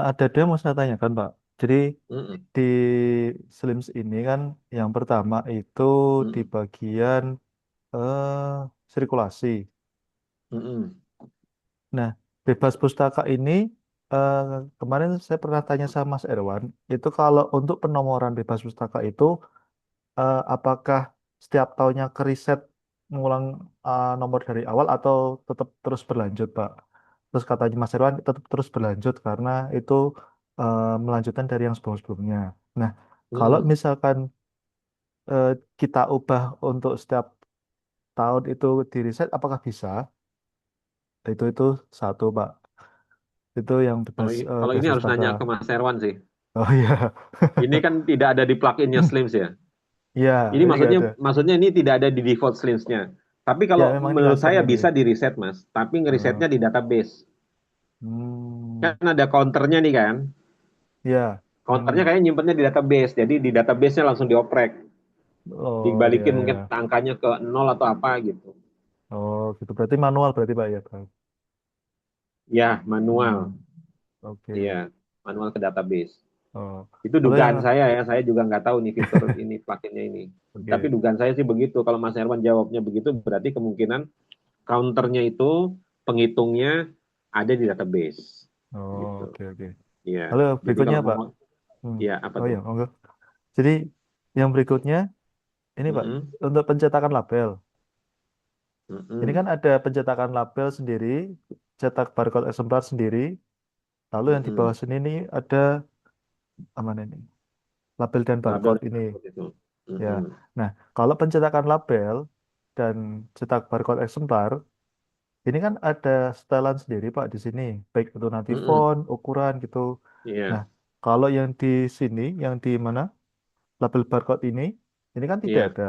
Ada yang mau saya tanyakan Pak. Jadi Mm-mm. di Slims ini kan yang pertama itu di Mm-mm. bagian eh, sirkulasi. Mm-mm. Nah, bebas pustaka ini eh, kemarin saya pernah tanya sama Mas Erwan, itu kalau untuk penomoran bebas pustaka itu apakah setiap tahunnya ke riset mengulang nomor dari awal atau tetap terus berlanjut, Pak? Terus katanya Mas Erwan tetap terus berlanjut karena itu melanjutkan dari yang sebelum-sebelumnya. Nah, kalau Mm-mm. misalkan eh, kita ubah untuk setiap tahun itu di riset, apakah bisa? Itu satu, Pak. Itu yang Kalau bebas kalau ini bebas harus pustaka. nanya ke Mas Herwan sih. Oh iya, Ini kan tidak ada di pluginnya Slims ya. iya, Ini iya maksudnya ada. maksudnya ini tidak ada di default Slimsnya. Tapi Ya kalau memang ini menurut custom saya ini. bisa di reset Mas. Tapi Eh, ngerisetnya di database. hmm, Kan ada counternya nih kan. ya, Counternya hmm. kayak nyimpennya di database. Jadi di database-nya langsung dioprek. Oh iya, Dibalikin mungkin iya. angkanya ke nol atau apa gitu. Oh gitu. Berarti manual berarti Pak ya, Pak. Ya, manual. Hmm, Iya, oke. manual ke database. Oh, Itu kalau yang dugaan saya ya, saya juga nggak tahu nih fitur ini pluginnya ini. Tapi oke. dugaan saya sih begitu. Kalau Mas Herwan jawabnya begitu, berarti kemungkinan counternya itu penghitungnya ada di database, Oh, gitu. oke oke. Iya. Lalu Jadi berikutnya kalau Pak. mau, Hmm. ya apa Oh tuh? ya, enggak. Jadi yang berikutnya ini Pak Mm-mm, untuk pencetakan label. Ini mm-mm, kan ada pencetakan label sendiri, cetak barcode eksemplar sendiri. Lalu yang di bawah mm-mm. sini nih ada aman ini, label dan Label barcode ini. itu. Ya. Mm-mm, Nah, kalau pencetakan label dan cetak barcode eksemplar, ini kan ada setelan sendiri Pak di sini, baik itu nanti mm-mm. font, ukuran gitu. Nah, Iya, kalau yang di sini, yang di mana label barcode ini kan tidak iya, ada.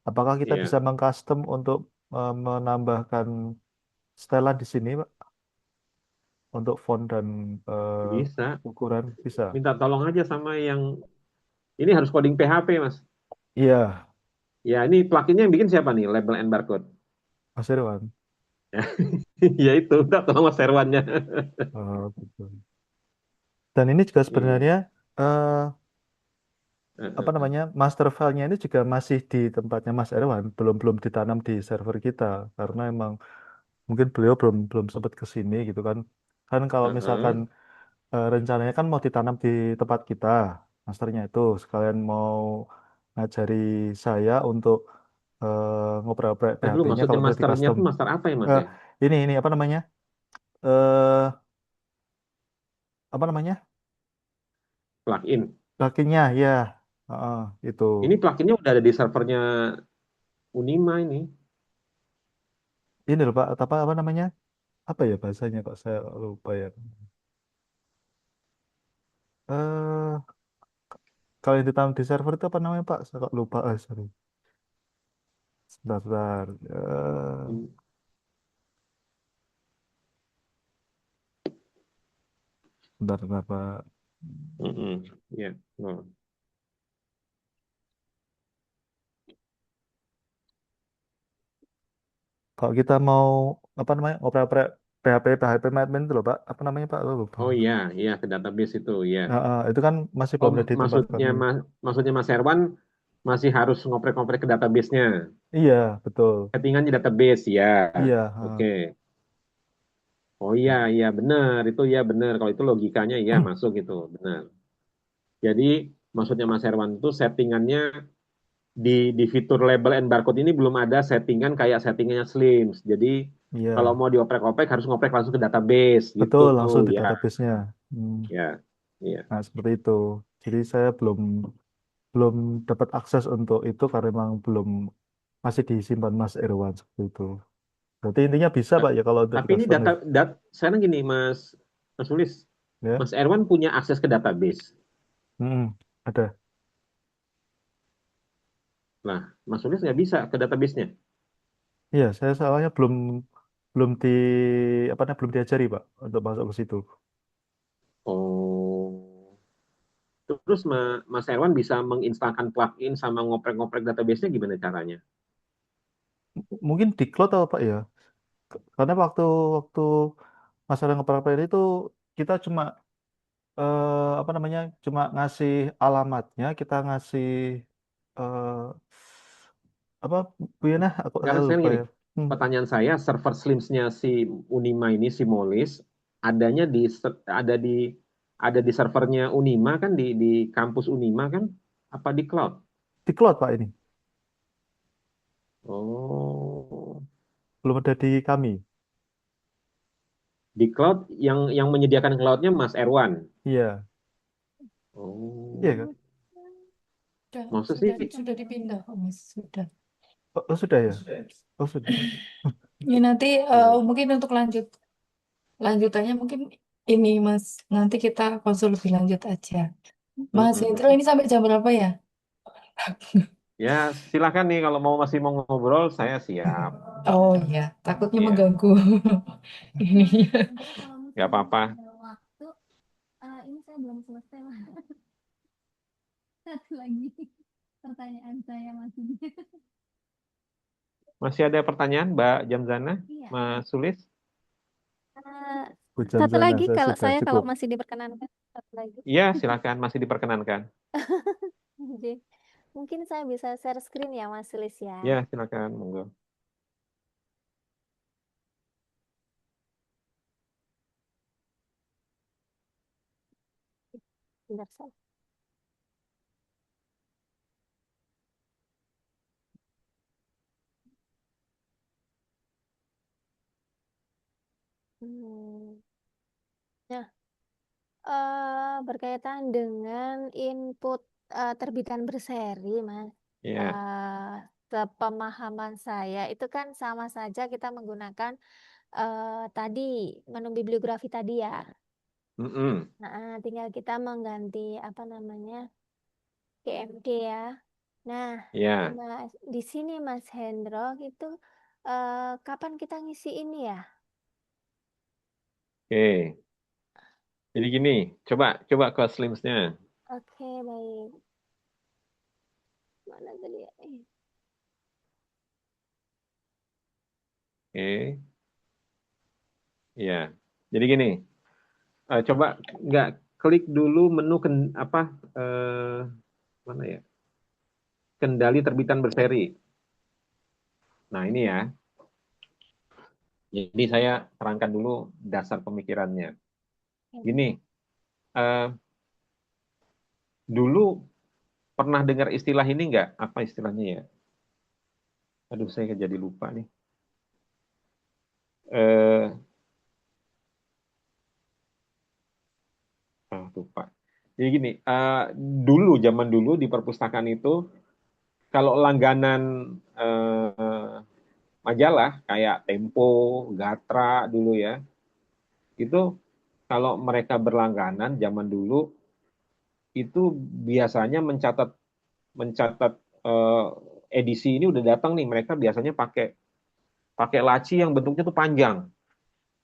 Apakah kita bisa iya. mengcustom untuk menambahkan setelan di sini Pak, untuk font dan Bisa. ukuran bisa? Minta tolong aja sama yang ini harus coding PHP, Mas. Iya, Ya, ini pluginnya yang bikin siapa nih? Label and barcode. Mas Irwan. Ya itu, minta tolong Mas Herwannya. Oh, gitu. Dan ini juga Iya. sebenarnya eh, Eh, apa eh, eh. namanya master filenya ini juga masih di tempatnya Mas Erwan, belum belum ditanam di server kita karena emang mungkin beliau belum belum sempat ke sini gitu kan. Kan kalau misalkan Heeh. rencananya kan mau ditanam di tempat kita, masternya itu sekalian mau ngajari saya untuk ngoprek-ngoprek Nah, dulu PHP-nya maksudnya kalau udah di masternya custom. tuh master apa ya, Mas Eh, ya? ini apa namanya? eh Apa namanya? Plugin. Lakinya ya. Heeh, itu. Ini pluginnya udah ada di servernya Unima ini. Ini loh Pak, apa namanya? Apa ya bahasanya kok saya lupa ya. eh Kalau yang ditanam di server itu apa namanya Pak? Saya kok lupa. Sorry. Sebentar, sebentar. Sebentar, sebentar, Pak. Mm-mm. Ya, no. Kalau kita mau apa namanya oprek-oprek PHP Admin itu loh Pak. Apa namanya Pak? Lupa. Oh iya, iya ke database itu, iya. Itu kan masih Oh, belum ada di tempat maksudnya kami. maksudnya Mas Herwan masih harus ngoprek-ngoprek ke database-nya. Iya, betul. Settingan di database, ya. Iya, Oke. Oh iya, iya benar. Itu iya benar. Kalau itu logikanya iya masuk itu, benar. Jadi maksudnya Mas Herwan itu settingannya di fitur label and barcode ini belum ada settingan kayak settingannya Slims. Jadi kalau iya. mau dioprek-oprek harus ngoprek langsung ke database gitu Betul, langsung di ya. database-nya. Ya. Iya. Nah, seperti itu. Jadi saya belum belum dapat akses untuk itu karena memang belum masih disimpan Mas Irwan seperti itu. Berarti intinya bisa Ta- Pak ya kalau untuk Tapi ini ditransfer nih. sekarang gini Mas Sulis, Ya. Mas Erwan punya akses ke database. Ada. Nah, Mas Sulis nggak bisa ke database-nya. Iya, saya soalnya belum belum di apa namanya belum diajari Pak untuk masuk ke situ. Oh, terus Mas Erwan bisa menginstalkan plugin sama ngoprek-ngoprek database-nya gimana caranya? Mungkin di cloud atau Pak ya? Karena waktu waktu masalah ngeprapel itu kita cuma apa namanya cuma ngasih alamatnya, kita ngasih eh apa Bu Yana, aku Sekarang lupa gini, ya. Hmm. pertanyaan saya, server Slims-nya si Unima ini, si Molis, adanya ada di servernya Unima kan di kampus Unima kan? Apa di cloud? Di cloud Pak ini, Oh, belum ada di kami. di cloud yang menyediakan cloud-nya Mas Erwan. Iya, iya kan? Oh, Sudah, maksud sih, sudah dipindah, kok, Mas. Sudah. Sudah ya? Oh sudah. Ya nanti oh, mungkin untuk lanjutannya mungkin ini Mas, nanti kita konsul lebih lanjut aja. mm, Mas mm, Hendro mm. ini sampai jam berapa ya? Ya silakan nih kalau masih mau ngobrol, saya siap. Oh iya, takutnya Ya, mengganggu ini. Nanti kalau nggak misalnya apa-apa. ada waktu, ini saya belum selesai lah. Satu lagi pertanyaan saya masih. Masih ada pertanyaan, Mbak Jamzana, Iya. Mas Sulis? Hujan Satu sana, lagi saya kalau sudah saya kalau cukup. masih diperkenankan satu lagi. Iya, silakan, masih diperkenankan. Jadi, mungkin saya bisa share screen ya Mas Sulis ya. Ya, silakan, monggo. Bentar saya. Hmm. Nah, berkaitan dengan input terbitan berseri, Mas. Ya, Eh, Sepemahaman saya itu kan sama saja kita menggunakan tadi menu bibliografi tadi ya. mm-mm. Nah, tinggal kita mengganti apa namanya GMD ya. Nah, Ya, Mas, di sini Mas Hendro itu kapan kita ngisi ini ya? oke. Jadi gini, coba coba ke Slims-nya. Oke, baik. Mana tadi ya? Oke, ya. Jadi gini, coba nggak klik dulu menu apa mana ya? Kendali terbitan berseri. Nah, ini ya. Jadi saya terangkan dulu dasar pemikirannya. Gini, eh, dulu pernah dengar istilah ini nggak? Apa istilahnya ya? Aduh, saya jadi lupa nih. Eh, lupa. Jadi gini, dulu zaman dulu di perpustakaan itu kalau langganan eh, majalah kayak Tempo, Gatra dulu ya, itu kalau mereka berlangganan zaman dulu itu biasanya mencatat mencatat eh, edisi ini udah datang nih, mereka biasanya pakai pakai laci yang bentuknya tuh panjang.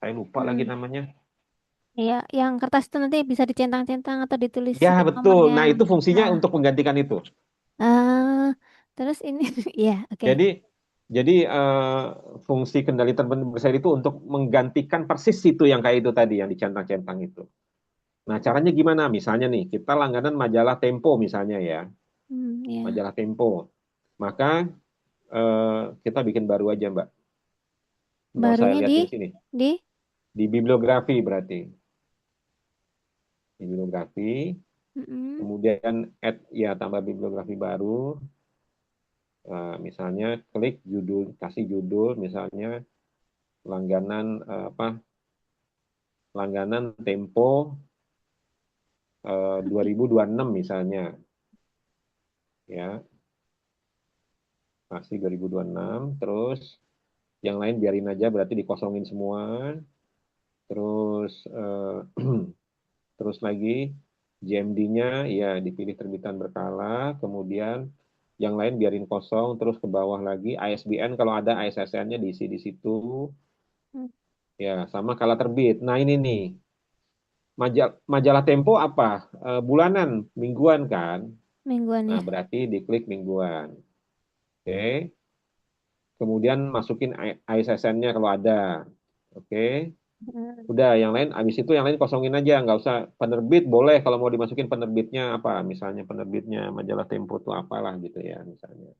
Saya lupa lagi Hmm. namanya. Iya, yang kertas itu nanti bisa dicentang-centang atau Ya ditulisin betul. nomornya. Nah itu fungsinya Nah, untuk menggantikan itu. ah, terus ini, ya, oke. Jadi Jadi fungsi kendali terbentuk berseri itu untuk menggantikan persis itu yang kayak itu tadi yang dicentang-centang itu. Nah, caranya gimana? Misalnya nih, kita langganan majalah Tempo misalnya ya, Ya. majalah Tempo. Maka kita bikin baru aja, Mbak. Nggak usah Barunya liatin sini. di Di bibliografi berarti. Di bibliografi, mm-mm. kemudian add ya tambah bibliografi baru. Misalnya klik judul, kasih judul misalnya langganan apa? Langganan Tempo 2026 misalnya ya, kasih 2026 terus yang lain biarin aja berarti dikosongin semua. Terus terus lagi JMD-nya ya dipilih terbitan berkala, kemudian yang lain biarin kosong, terus ke bawah lagi ISBN kalau ada ISSN-nya diisi di situ. Hmm, Ya, sama kala terbit. Nah, ini nih, majalah Tempo apa? Bulanan, mingguan kan? Mingguan Nah, ya. berarti diklik mingguan. Oke. Kemudian masukin ISSN-nya kalau ada. Oke. Hmm. Udah, yang lain, abis itu yang lain kosongin aja. Nggak usah penerbit, boleh kalau mau dimasukin penerbitnya apa. Misalnya penerbitnya majalah Tempo itu apalah gitu ya, misalnya.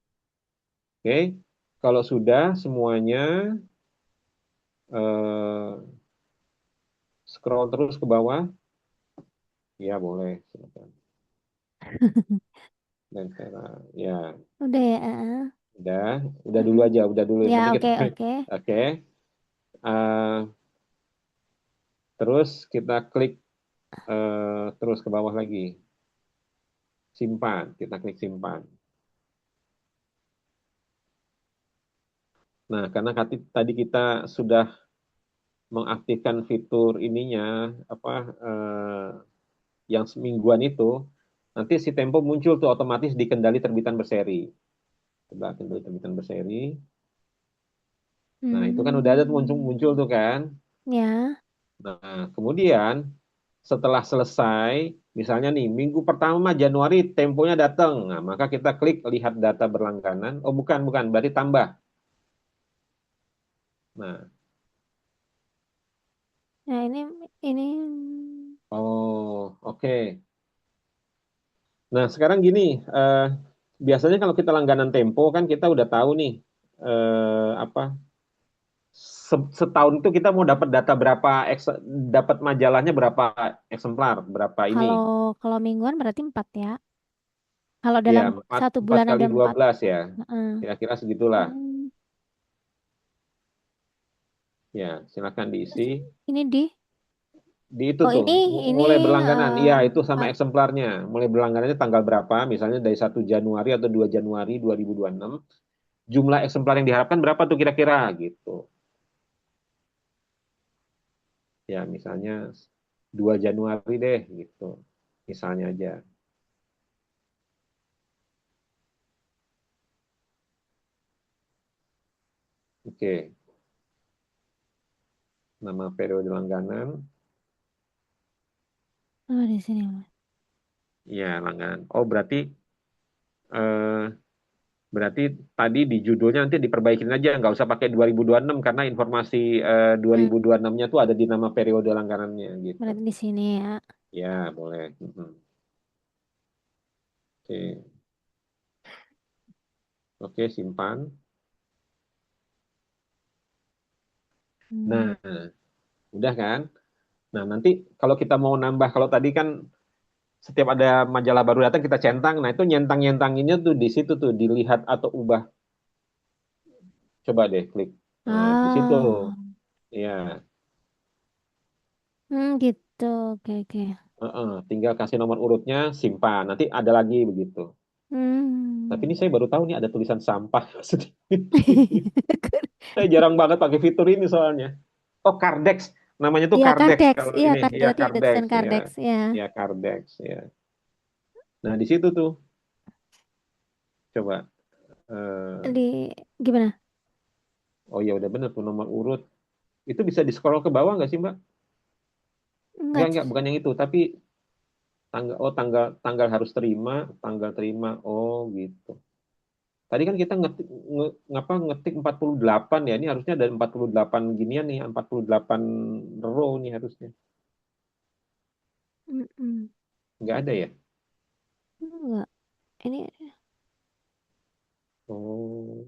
Oke. Kalau sudah semuanya, eh, scroll terus ke bawah. Ya, boleh. Silakan. Dan sekarang, ya, Udah ya. udah. Udah dulu Mm-mm. aja, udah dulu. Yang Ya, penting oke kita, oke. oke. Eh, terus kita klik terus ke bawah lagi. Simpan. Kita klik simpan. Nah, karena tadi kita sudah mengaktifkan fitur ininya, apa yang semingguan itu, nanti si Tempo muncul tuh otomatis di kendali terbitan berseri. Coba kendali terbitan berseri. Nah, itu kan udah ada tuh muncul, muncul Hmm. tuh kan. Ya. Nah, kemudian setelah selesai, misalnya nih, minggu pertama Januari temponya datang. Nah, maka kita klik lihat data berlangganan. Oh, bukan, bukan, berarti tambah. Nah, Nah, ini oh, oke. Nah, sekarang gini, eh, biasanya kalau kita langganan Tempo kan kita udah tahu nih, apa, setahun itu kita mau dapat data berapa, dapat majalahnya berapa eksemplar, berapa ini. kalau kalau mingguan berarti 4 ya. Kalau Ya, dalam 4 satu 4 bulan kali ada dua 4. belas ya, Heeh. kira-kira segitulah. Hmm. Ya, silakan diisi. Ini di Di itu Oh, tuh ini mulai berlangganan iya itu sama ma- eksemplarnya mulai berlangganannya tanggal berapa misalnya dari 1 Januari atau 2 Januari 2026 jumlah eksemplar yang diharapkan berapa tuh kira-kira gitu ya misalnya 2 Januari deh gitu misalnya aja oke nama periode langganan oh, di sini, Mas. ya langganan oh eh, berarti tadi di judulnya nanti diperbaikin aja nggak usah pakai 2026 karena informasi Hmm, 2026-nya tuh ada di nama periode langganannya gitu berarti di sini ya. ya boleh. Mhm. Oke, oke, simpan. Hmm. Nah, udah kan? Nah, nanti kalau kita mau nambah, kalau tadi kan setiap ada majalah baru datang kita centang. Nah, itu nyentang-nyentanginnya tuh di situ tuh dilihat atau ubah. Coba deh klik. Nah, di situ. Ah, Ya, gitu. Oke, oke. tinggal kasih nomor urutnya, simpan. Nanti ada lagi begitu. Tapi Hmm. ini saya baru tahu nih ada tulisan sampah. Saya jarang banget pakai fitur ini soalnya. Oh, Kardex. Namanya tuh Iya, Kardex Kardex. kalau Iya, ini. Ya, tadi ada Kardex. tulisan Ya, Kardex. Ya. ya Kardex. Ya. Nah, di situ tuh. Coba. Di gimana? Oh ya udah bener tuh nomor urut. Itu bisa di scroll ke bawah nggak sih Mbak? Enggak. Enggak, bukan yang itu. Tapi tanggal, oh tanggal tanggal harus terima, tanggal terima. Oh gitu. Tadi kan kita ngetik 48 ya. Ini harusnya ada 48 ginian nih, 48 row nih harusnya. Mm-mm. Nggak ada ya? Enggak. Ini Oh.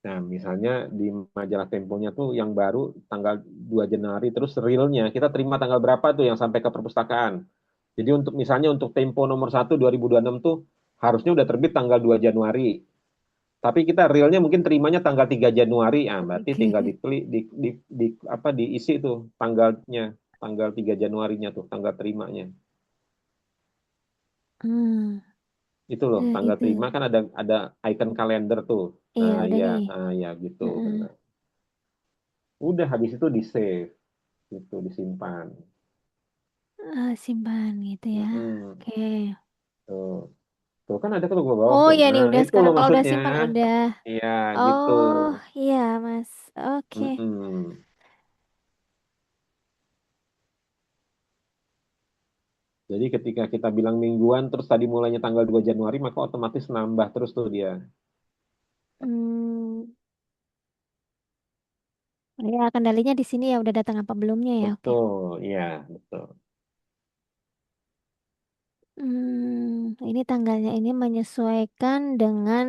Nah, misalnya di majalah Temponya tuh yang baru tanggal 2 Januari, terus realnya kita terima tanggal berapa tuh yang sampai ke perpustakaan. Jadi untuk misalnya untuk Tempo nomor 1 2026 tuh harusnya udah terbit tanggal 2 Januari. Tapi kita realnya mungkin terimanya tanggal 3 Januari. Ah, berarti tinggal oke. diklik apa diisi tuh tanggalnya, tanggal 3 Januarinya tuh tanggal terimanya. Hmm, Itu loh, tanggal gitu. terima kan ada icon kalender tuh. Iya, Nah, udah ya, nih. ya gitu, Heeh. benar. Udah habis itu di save, gitu disimpan. Simpan gitu ya. Mm-mm. Oke. Tuh. Tuh kan ada tuh ke bawah Oh tuh. ya nih Nah, udah itu sekarang loh kalau udah maksudnya. simpan udah. Iya, gitu. Oh iya Mas. Oke. Mm-mm. Jadi ketika kita bilang mingguan, terus tadi mulainya tanggal 2 Januari, maka otomatis nambah terus tuh dia. Hmm, ya kendalinya di sini ya udah datang apa belumnya ya. Oke. Betul, iya, betul. Ini tanggalnya ini menyesuaikan dengan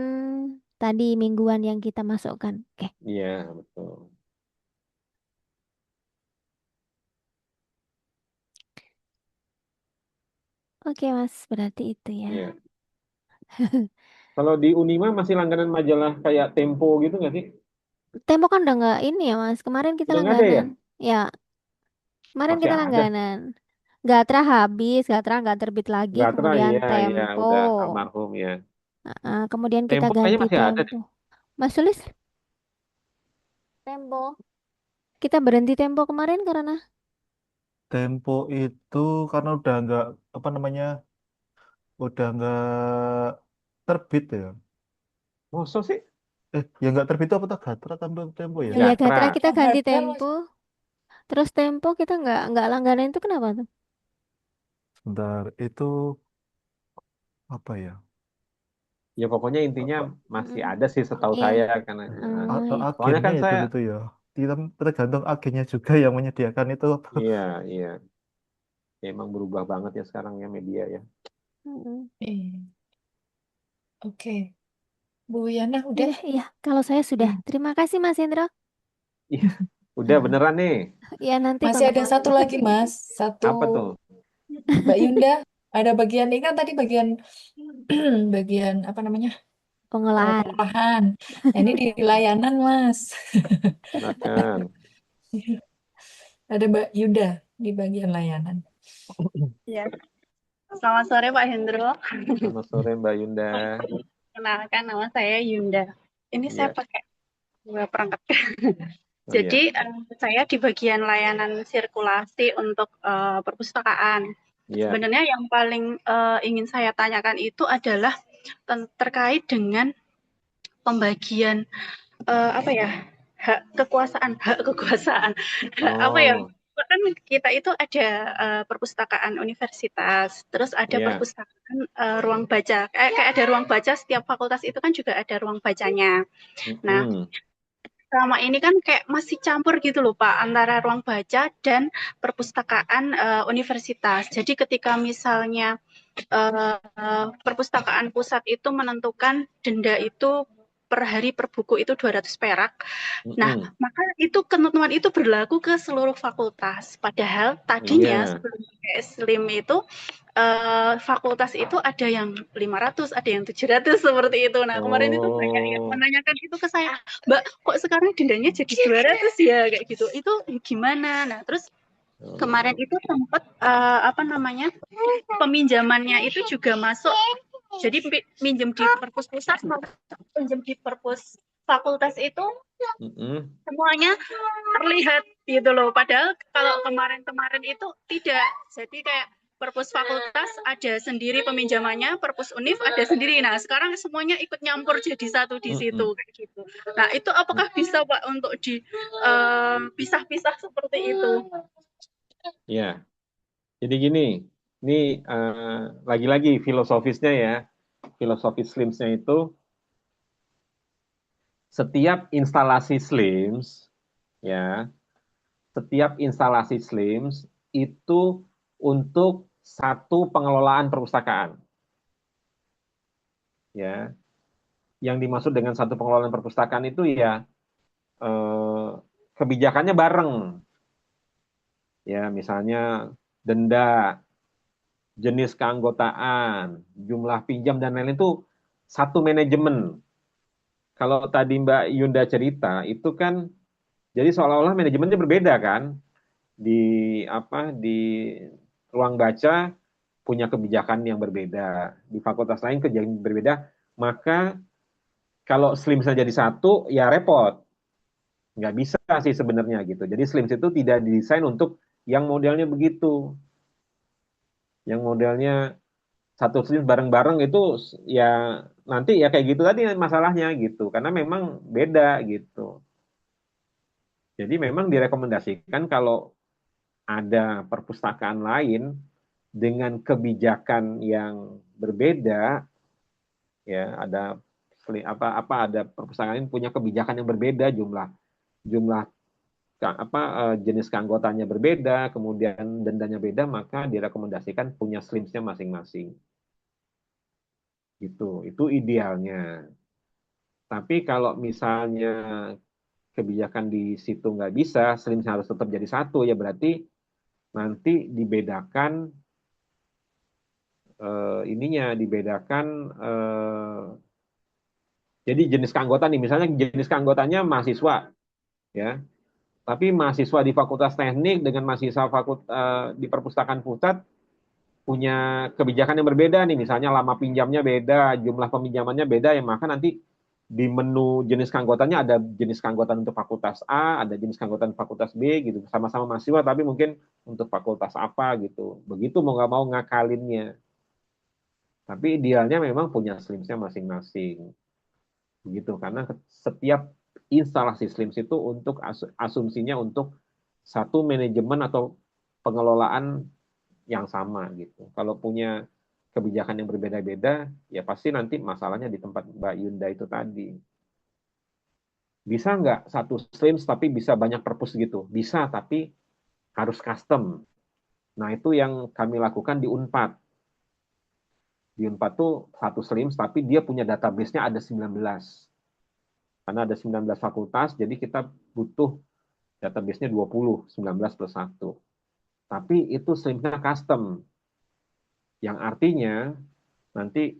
tadi mingguan yang kita masukkan. Oke. Iya, betul. Oke Mas, berarti itu ya. Iya. Kalau di Unima masih langganan majalah kayak Tempo gitu nggak sih? Tempo kan udah nggak ini ya Mas. Kemarin kita Udah nggak ada ya? langganan. Ya, kemarin Masih kita ada. langganan. Gatra habis, Gatra nggak terbit lagi. Gatra, Kemudian iya, iya, Tempo. udah almarhum ya. Kemudian kita Tempo kayaknya ganti masih ada Tempo. deh. Mas tulis Tempo. Kita berhenti Tempo kemarin karena Tempo itu karena udah nggak apa namanya, udah nggak terbit ya. Masa sih? Ya nggak terbit itu apa tak Gatra tampil Tempo ya? ya Gatra Gatra. kita ganti Gatra Tempo. Mas. Terus Tempo kita nggak langganan itu kenapa tuh? Sebentar, itu apa ya? Ya pokoknya intinya A- masih Mm-mm. ada sih setahu Iya. saya karena soalnya Agennya kan itu saya gitu ya. Kita tergantung agennya juga yang menyediakan itu apa. iya iya ya, emang berubah banget ya sekarang ya media ya. Mm-mm. Iya. Oke, Bu Yana udah. Udah, iya. Kalau saya sudah. Hmm. Terima kasih Mas Hendro. Iya, udah beneran nih. Ya nanti Masih kalau ada satu lagi Mas, satu Apa tuh? Mbak Yunda. Ada bagian ini kan tadi bagian bagian apa namanya pengolahan. pengolahan. Nah, ini di layanan Mas. Silakan. Ada Mbak Yunda di bagian layanan. Ya, selamat sore Pak Hendro. Selamat sore Mbak Yunda. Kenalkan nama saya Yunda. Ini saya Iya, pakai dua perangkat. oh iya. Jadi saya di bagian layanan sirkulasi untuk perpustakaan. Iya. Sebenarnya yang paling ingin saya tanyakan itu adalah terkait dengan pembagian apa ya hak kekuasaan apa ya Oh, kan kita itu ada perpustakaan universitas terus ada iya. perpustakaan ruang baca kayak ada ruang baca setiap fakultas itu kan juga ada ruang bacanya. Nah Mm-mm. selama ini kan kayak masih campur gitu loh Pak antara ruang baca dan perpustakaan universitas. Jadi ketika misalnya perpustakaan pusat itu menentukan denda itu per hari per buku itu 200 perak. Nah, Mm-mm. maka itu ketentuan itu berlaku ke seluruh fakultas. Padahal tadinya Iya. sebelum pakai Slim itu fakultas itu ada yang 500, ada yang 700 seperti itu. Nah, kemarin itu banyak yang Oh. menanyakan itu ke saya, Mbak, kok sekarang dendanya jadi 200 ya kayak gitu. Itu gimana? Nah, terus kemarin itu sempat apa namanya peminjamannya itu juga masuk jadi minjem di perpus pusat pinjam di perpus fakultas itu Mm-mm. semuanya terlihat gitu loh padahal kalau kemarin-kemarin itu tidak jadi kayak perpus fakultas ada sendiri peminjamannya perpus univ ada sendiri nah sekarang semuanya ikut nyampur jadi satu di situ Mm-mm. kayak gitu nah itu apakah bisa Pak untuk dipisah-pisah seperti itu. Iya. Jadi gini, ini lagi-lagi filosofisnya ya. filosofi SLIMS-nya itu setiap instalasi SLIMS, ya, setiap instalasi SLIMS itu untuk satu pengelolaan perpustakaan, ya. Yang dimaksud dengan satu pengelolaan perpustakaan itu ya kebijakannya bareng, ya, misalnya denda, jenis keanggotaan, jumlah pinjam dan lain-lain itu satu manajemen. Kalau tadi Mbak Yunda cerita itu kan jadi seolah-olah manajemennya berbeda kan, di ruang baca punya kebijakan yang berbeda, di fakultas lain kebijakan yang berbeda, maka kalau SLIMS jadi satu ya repot, nggak bisa sih sebenarnya gitu. Jadi SLIMS itu tidak didesain untuk yang modelnya begitu, yang modelnya satu SLIMS bareng-bareng itu ya nanti ya kayak gitu tadi masalahnya gitu, karena memang beda gitu. Jadi memang direkomendasikan kalau ada perpustakaan lain dengan kebijakan yang berbeda, ya ada ada perpustakaan lain punya kebijakan yang berbeda, jumlah jenis keanggotaannya berbeda, kemudian dendanya beda, maka direkomendasikan punya SLIMS-nya masing-masing. Gitu, itu idealnya. Tapi kalau misalnya kebijakan di situ nggak bisa, SLIMS harus tetap jadi satu, ya berarti nanti dibedakan dibedakan jadi jenis keanggotaan nih, misalnya jenis keanggotanya mahasiswa, ya, tapi mahasiswa di Fakultas Teknik dengan mahasiswa di Perpustakaan Pusat punya kebijakan yang berbeda nih, misalnya lama pinjamnya beda, jumlah peminjamannya beda, ya maka nanti di menu jenis keanggotaannya ada jenis keanggotaan untuk fakultas A, ada jenis keanggotaan fakultas B gitu, sama-sama mahasiswa tapi mungkin untuk fakultas apa gitu. Begitu mau nggak mau ngakalinnya. Tapi idealnya memang punya SLIMS-nya masing-masing. Begitu, karena setiap instalasi SLIMS itu untuk asumsinya untuk satu manajemen atau pengelolaan yang sama gitu. Kalau punya kebijakan yang berbeda-beda, ya pasti nanti masalahnya di tempat Mbak Yunda itu tadi. Bisa nggak satu SLIMS tapi bisa banyak perpus gitu? Bisa, tapi harus custom. Nah, itu yang kami lakukan di Unpad. Di Unpad tuh satu SLIMS, tapi dia punya database-nya ada 19. Karena ada 19 fakultas, jadi kita butuh database-nya 20, 19 plus 1. Tapi itu SLIMS-nya custom. Yang artinya nanti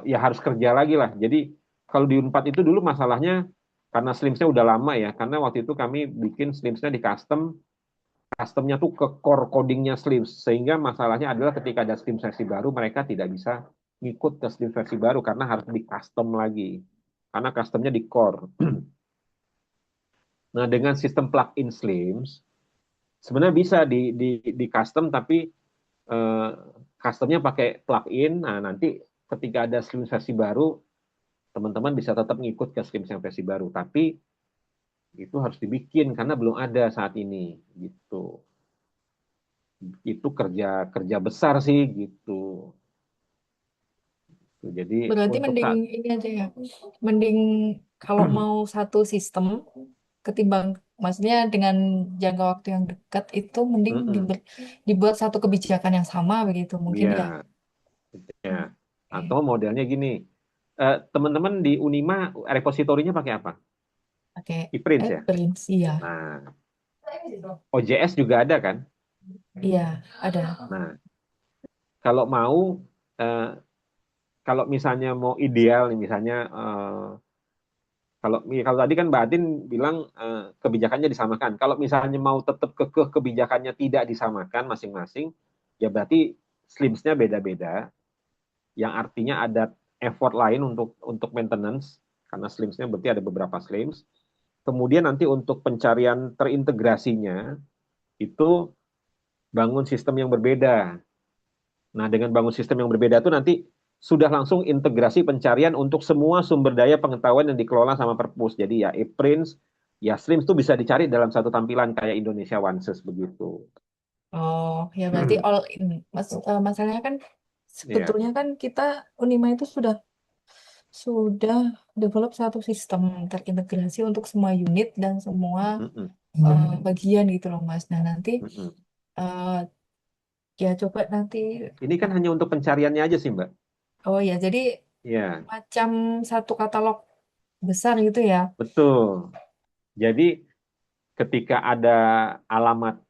ya harus kerja lagi lah. Jadi kalau di Unpad itu dulu masalahnya karena SLIMS-nya udah lama ya, karena waktu itu kami bikin SLIMS-nya di customnya tuh ke core codingnya SLIMS, sehingga masalahnya adalah ketika ada SLIMS versi baru, mereka tidak bisa ngikut ke SLIMS versi baru karena harus di custom lagi, karena customnya di core. Nah, dengan sistem plugin SLIMS, sebenarnya bisa di custom, tapi customnya pakai plugin. Nah, nanti ketika ada SLIMS versi baru, teman-teman bisa tetap ngikut ke SLIMS yang versi baru, tapi itu harus dibikin karena belum ada saat ini gitu. Itu kerja besar sih gitu. Jadi Berarti untuk mending saat ini aja ya. Mending kalau mau satu sistem ketimbang maksudnya dengan jangka waktu yang dekat itu mending dibuat satu kebijakan yang sama begitu mungkin ya. ya, ya. Atau modelnya gini, teman-teman di Unima repositorinya pakai apa? Oke. ePrints ya. Prince iya. Nah, OJS juga ada kan? Iya, ada. Nah, kalau mau kalau misalnya mau ideal nih, misalnya kalau tadi kan Mbak Atin bilang kebijakannya disamakan. Kalau misalnya mau tetap kekeh kebijakannya tidak disamakan masing-masing, ya berarti SLIMS-nya beda-beda. Yang artinya ada effort lain untuk maintenance, karena SLIMS-nya berarti ada beberapa SLIMS. Kemudian nanti untuk pencarian terintegrasinya itu bangun sistem yang berbeda. Nah, dengan bangun sistem yang berbeda itu nanti sudah langsung integrasi pencarian untuk semua sumber daya pengetahuan yang dikelola sama Perpus. Jadi ya ePrints, ya SLIMS itu bisa dicari dalam satu tampilan kayak Indonesia OneSys begitu. Oh, ya berarti all in. Masalahnya kan Iya. sebetulnya kan kita Unima itu sudah develop satu sistem terintegrasi untuk semua unit dan semua Mm-mm. bagian gitu loh Mas. Nah nanti Mm-mm. eh, ya coba nanti Ini kan hanya untuk pencariannya aja sih, Mbak. oh ya jadi Iya, macam satu katalog besar gitu ya. betul. Jadi ketika ada alamat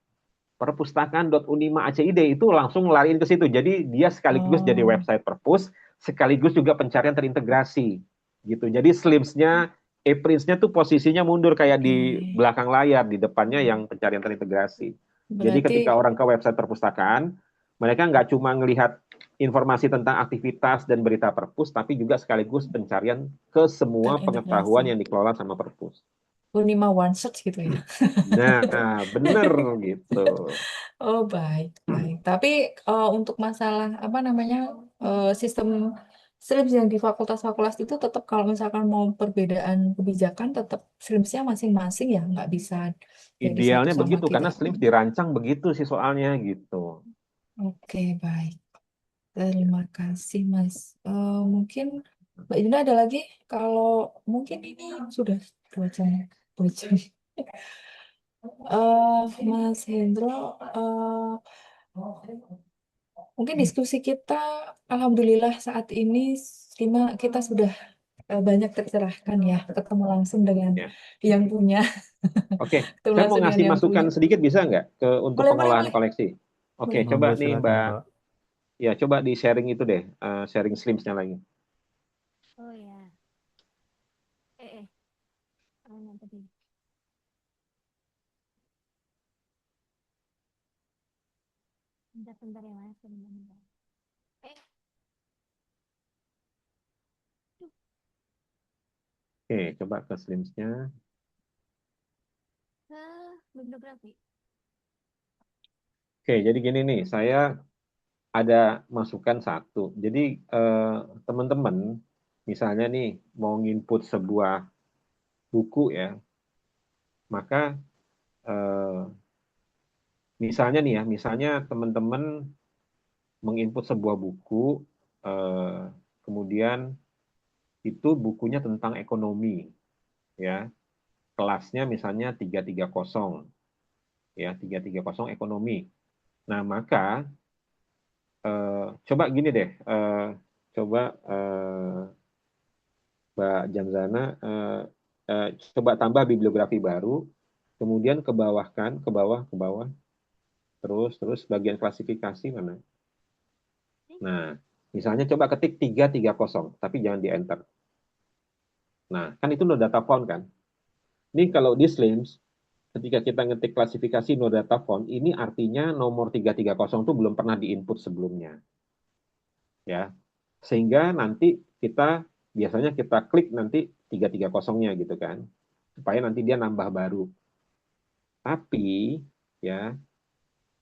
perpustakaan.unima.acid itu langsung lariin ke situ. Jadi dia sekaligus jadi Oh, website perpus, sekaligus juga pencarian terintegrasi gitu. Jadi Slims-nya, e-prints-nya tuh posisinya mundur kayak oke. di belakang layar, di depannya yang pencarian terintegrasi. Jadi Berarti ketika orang ke website perpustakaan, mereka nggak cuma ngelihat informasi tentang aktivitas dan berita perpus, tapi juga sekaligus pencarian ke semua pengetahuan terintegrasi. yang dikelola sama perpus. Unima One Search gitu ya. Nah, bener gitu. Oh, baik, baik. Tapi untuk masalah apa namanya sistem SLIMS yang di fakultas-fakultas itu tetap kalau misalkan mau perbedaan kebijakan tetap SLIMS-nya masing-masing ya, nggak bisa jadi satu Idealnya sama begitu, kita. karena Slims dirancang begitu sih soalnya gitu. Oke, baik. Terima kasih, Mas. Mungkin Mbak Yuna ada lagi? Kalau mungkin ini sudah 2 jam, 2 jam. Mas Hendro, mungkin diskusi kita, alhamdulillah saat ini kita sudah banyak tercerahkan ya, ketemu langsung dengan Ya. yang punya, Oke, ketemu saya mau langsung dengan ngasih yang punya. masukan sedikit bisa nggak untuk Boleh, boleh, pengolahan boleh, koleksi? Oke, boleh. coba Monggo nih silakan, Mbak, Mbak. ya coba di sharing itu deh, sharing Slimsnya lagi. Oh ya. Eh, mana tadi? Bentar ya Mas, bentar. Eh, tuh. Oke, coba ke Slimsnya. Bibliografi. Oke, jadi gini nih, saya ada masukan satu. Jadi teman-teman, misalnya nih mau nginput sebuah buku ya, maka eh, misalnya nih ya, misalnya teman-teman menginput sebuah buku, eh, kemudian itu bukunya tentang ekonomi, ya. Kelasnya misalnya 330, ya, 330 ekonomi. Nah, maka coba gini deh, coba Mbak Jamzana, coba tambah bibliografi baru, kemudian ke bawah kan, ke bawah, terus bagian klasifikasi mana? Nah, misalnya coba ketik 330, tapi jangan di enter. Nah, kan itu no data font kan? Ini kalau di Slims, ketika kita ngetik klasifikasi no data font, ini artinya nomor 330 itu belum pernah diinput sebelumnya. Ya, sehingga nanti kita biasanya kita klik nanti 330-nya gitu kan, supaya nanti dia nambah baru. Tapi ya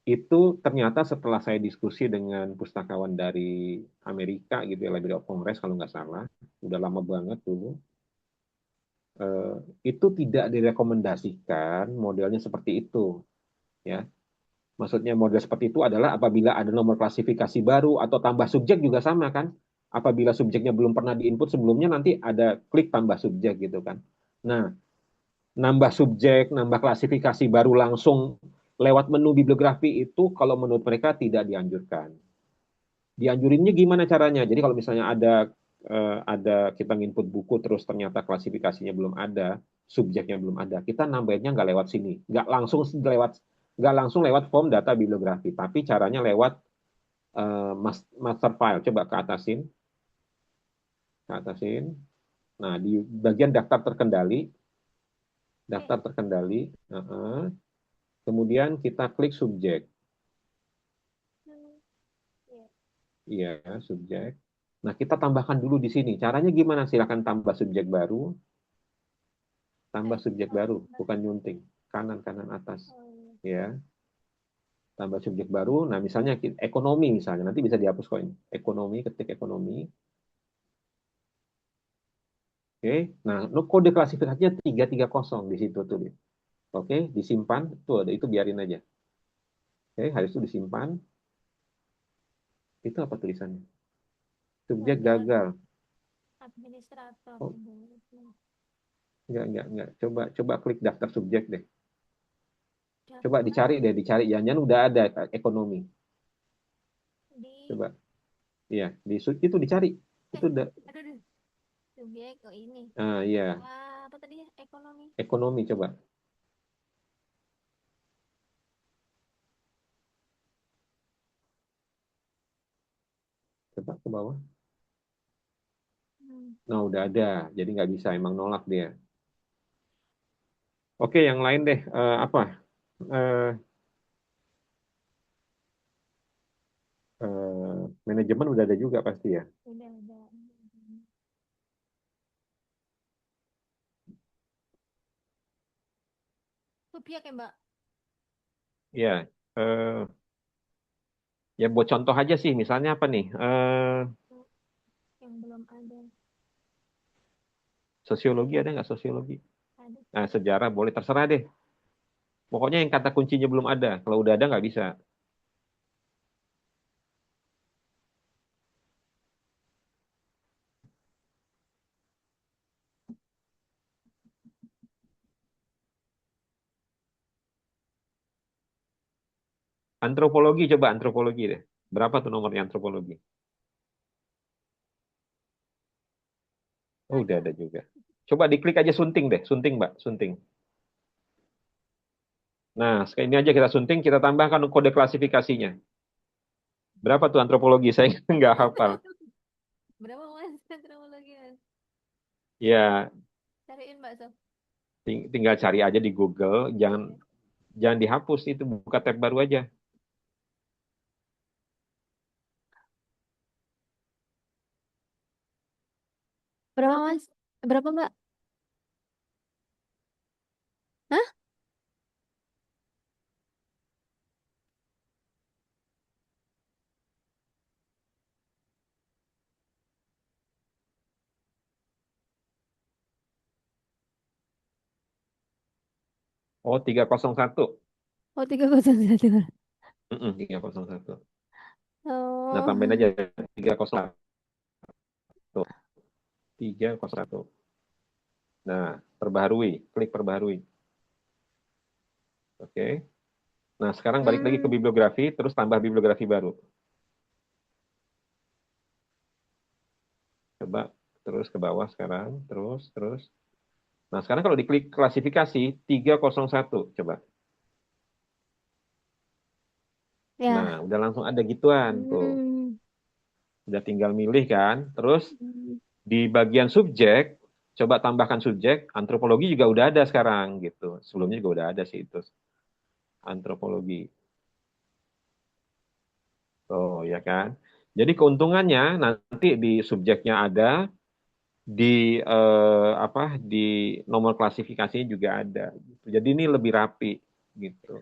itu ternyata setelah saya diskusi dengan pustakawan dari Amerika gitu ya, Library of Congress kalau nggak salah, udah lama banget dulu, eh, itu tidak direkomendasikan modelnya seperti itu ya. Maksudnya model seperti itu adalah apabila ada nomor klasifikasi baru atau tambah subjek juga sama kan. Apabila subjeknya belum pernah diinput sebelumnya nanti ada klik tambah subjek gitu kan. Nah, nambah subjek, nambah klasifikasi baru langsung lewat menu bibliografi itu kalau menurut mereka tidak dianjurkan. Dianjurinnya gimana caranya? Jadi kalau misalnya ada kita nginput buku terus ternyata klasifikasinya belum ada, subjeknya belum ada, kita nambahinnya nggak lewat sini, nggak langsung lewat form data bibliografi, tapi caranya lewat master file. Coba ke atasin. Nah di bagian daftar terkendali, kemudian kita klik subjek, iya subjek. Nah kita tambahkan dulu di sini. Caranya gimana? Silakan tambah subjek baru, bukan nyunting, kanan kanan atas, ya. Tambah subjek baru. Nah, misalnya ekonomi misalnya, nanti bisa dihapus kok ini. Ekonomi, ketik ekonomi. Oke. Nah, kode klasifikasinya 330 di situ tuh. Oke, disimpan. Tuh ada itu biarin aja. Oke, habis itu disimpan. Itu apa tulisannya? Subjek Gagal gagal. administrator. Oh, enggak. Coba klik daftar subjek deh. Coba Daftar dicari. Jangan udah ada ekonomi. di Coba. Iya, itu dicari. Itu udah. aduh, subjek ini. Iya, Apa tadi ya? Ekonomi. ekonomi coba. Coba ke bawah. Nah, udah ada. Jadi nggak bisa, emang nolak dia. Oke, yang lain deh. Apa? Eh, Manajemen udah ada juga pasti ya. Udah. Subjek ya, Mbak? Iya. Ya buat contoh aja sih, misalnya apa nih? Yang belum ada. Sosiologi ada nggak sosiologi? Ada. Nah, sejarah boleh, terserah deh. Pokoknya yang kata kuncinya belum ada. Kalau udah ada nggak bisa. Antropologi, coba antropologi deh. Berapa tuh nomornya antropologi? Oh, udah ada juga. Coba diklik aja sunting deh. Sunting, Mbak. Sunting. Nah, sekali ini aja kita sunting, kita tambahkan kode klasifikasinya. Berapa tuh antropologi? Saya nggak hafal. Berapa Mas antropologi, Mas? Ya, Cariin Mbak Sof. tinggal cari aja di Google. Jangan dihapus itu. Buka tab baru aja. Berapa Mas? Berapa Mbak? Hah? Oh, 301. Oh, 301. 301. Nah, Oh. tambahin aja 301. 301. Nah, perbaharui. Klik perbaharui. Oke. Nah, sekarang balik lagi ke bibliografi, terus tambah bibliografi baru. Coba terus ke bawah sekarang, terus. Nah, sekarang kalau diklik klasifikasi 301, coba. Ya. Nah, udah langsung ada gituan tuh. Udah tinggal milih kan. Terus di bagian subjek, coba tambahkan subjek, antropologi juga udah ada sekarang gitu. Sebelumnya juga udah ada sih itu. Antropologi. Oh, ya kan. Jadi keuntungannya nanti di subjeknya ada, di di nomor klasifikasinya juga ada. Gitu. Jadi ini lebih rapi gitu.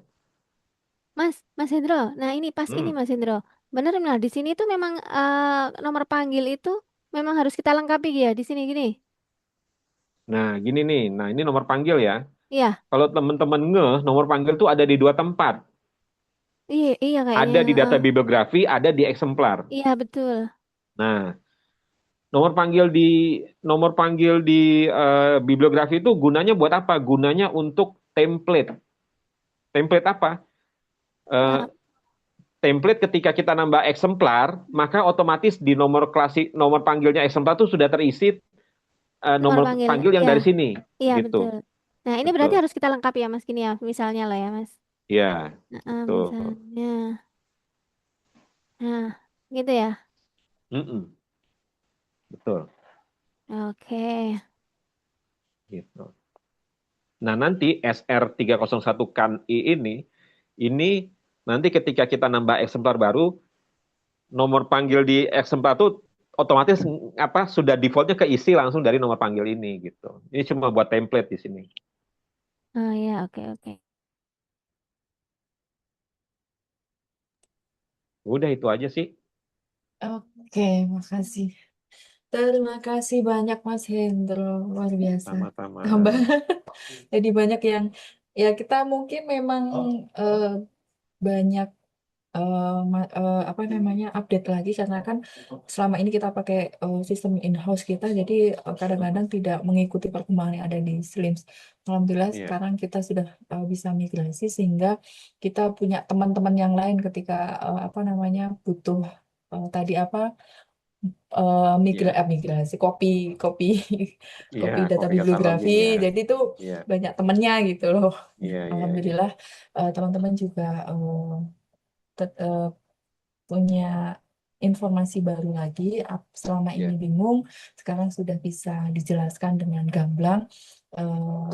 Mas Hendro. Nah, ini pas ini Mas Hendro. Bener nah di sini tuh memang nomor panggil itu memang harus kita lengkapi ya di sini gini. Nah, gini nih. Nah, ini nomor panggil ya. Iya. Kalau teman-teman nomor panggil tuh ada di 2 tempat. Iya kayaknya. Ada di data bibliografi, ada di eksemplar. Iya, betul. Nah, nomor panggil di bibliografi itu gunanya buat apa? Gunanya untuk template. Template apa? Template ketika kita nambah eksemplar, maka otomatis di nomor panggilnya eksemplar itu sudah terisi nomor panggil yang Iya. dari sini, Iya, gitu. betul. Nah, ini berarti Betul. harus kita lengkapi ya Mas gini ya, misalnya lah ya Mas. Ya, betul. Misalnya. Nah, gitu ya. Betul. Oke. Gitu. Nah, nanti SR301 KAN-I ini nanti ketika kita nambah eksemplar baru, nomor panggil di eksemplar itu otomatis sudah defaultnya keisi langsung dari nomor panggil ini gitu. Ini cuma buat template di sini. Oh ya, oke. Udah itu aja sih. Oke, makasih. Terima kasih banyak Mas Hendro, luar biasa. Sama-sama. Tambah. Jadi banyak yang ya kita mungkin memang banyak apa namanya update lagi karena kan selama ini kita pakai sistem in-house kita, jadi kadang-kadang tidak mengikuti perkembangan yang ada di Slims. Alhamdulillah Iya, sekarang kita sudah bisa migrasi sehingga kita punya teman-teman yang lain ketika apa namanya butuh tadi apa iya, migrasi kopi kopi iya, kopi data kopi bibliografi, kataloginya. jadi itu Iya, banyak temennya gitu loh. iya, iya, iya. Alhamdulillah teman-teman juga punya informasi baru lagi. Selama ini Iya, bingung, sekarang sudah bisa dijelaskan dengan gamblang, eh,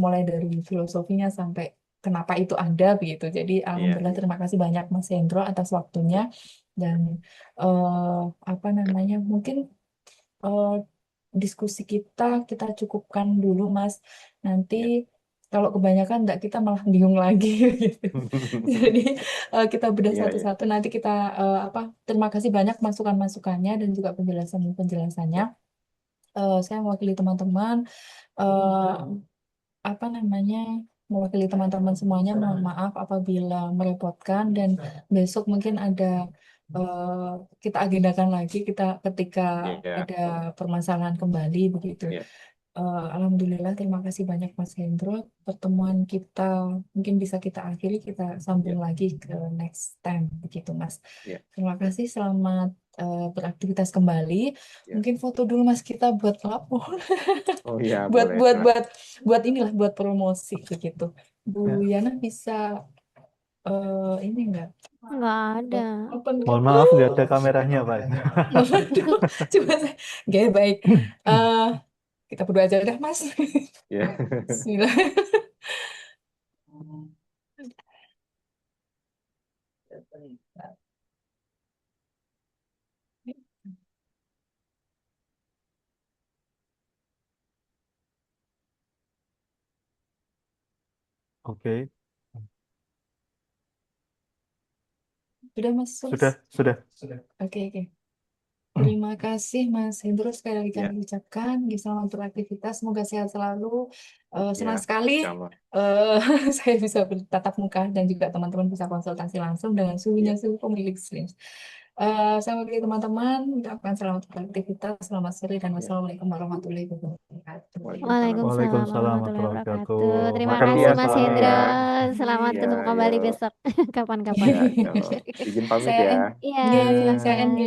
mulai dari filosofinya sampai kenapa itu ada begitu. Jadi iya, alhamdulillah iya, terima kasih banyak Mas Hendro atas waktunya, iya, dan apa namanya mungkin eh, diskusi kita cukupkan dulu Mas. Nanti iya. kalau kebanyakan enggak kita malah bingung lagi gitu. Jadi kita bedah Iya, iya, satu-satu. Nanti kita apa? Terima kasih banyak masukan-masukannya dan juga penjelasan-penjelasannya. Saya mewakili teman-teman eh, apa namanya mewakili teman-teman semuanya. Mohon maaf apabila merepotkan dan besok mungkin ada eh, kita agendakan lagi kita ketika iya, ada permasalahan kembali begitu. iya, Alhamdulillah, terima kasih banyak Mas Hendro. Pertemuan kita mungkin bisa kita akhiri, kita iya, sambung lagi ke next time, begitu Mas. iya, Terima iya, kasih, selamat beraktivitas kembali. iya. Mungkin foto dulu Mas kita buat pelapor, Oh iya, buat boleh. buat Nah, buat buat inilah buat promosi begitu. Bu Ya, Yana bisa ini enggak? Nggak ada. Open mohon cam. maaf nggak ada kameranya Pak. Waduh, coba saya. Oke, baik. Eh, kita berdua aja udah Mas. iya. Bismillah. Oke, Sudah Mas sudah, Sulis? sudah. Oke, oke. Terima kasih Mas Hendro, sekali lagi Iya, kami ucapkan selamat beraktivitas, semoga sehat selalu. iya, Senang sekali insya Allah. eh, saya bisa bertatap muka dan juga teman-teman bisa konsultasi langsung dengan Iya, suhu pemilik Slims. Saya bagi teman-teman ucapkan selamat beraktivitas, selamat sore, dan iya. wassalamualaikum warahmatullahi wabarakatuh. Waalaikumsalam. Waalaikumsalam Waalaikumsalam warahmatullahi warahmatullahi wabarakatuh. wabarakatuh. Terima Makasih kasih ya Makasih Mas semuanya Hendra. ya. Selamat Iya, ketemu iya. kembali besok. Kapan-kapan. Iya, insya Allah. Izin pamit Saya ya. N, Iya, ya, saya silahkan. NG.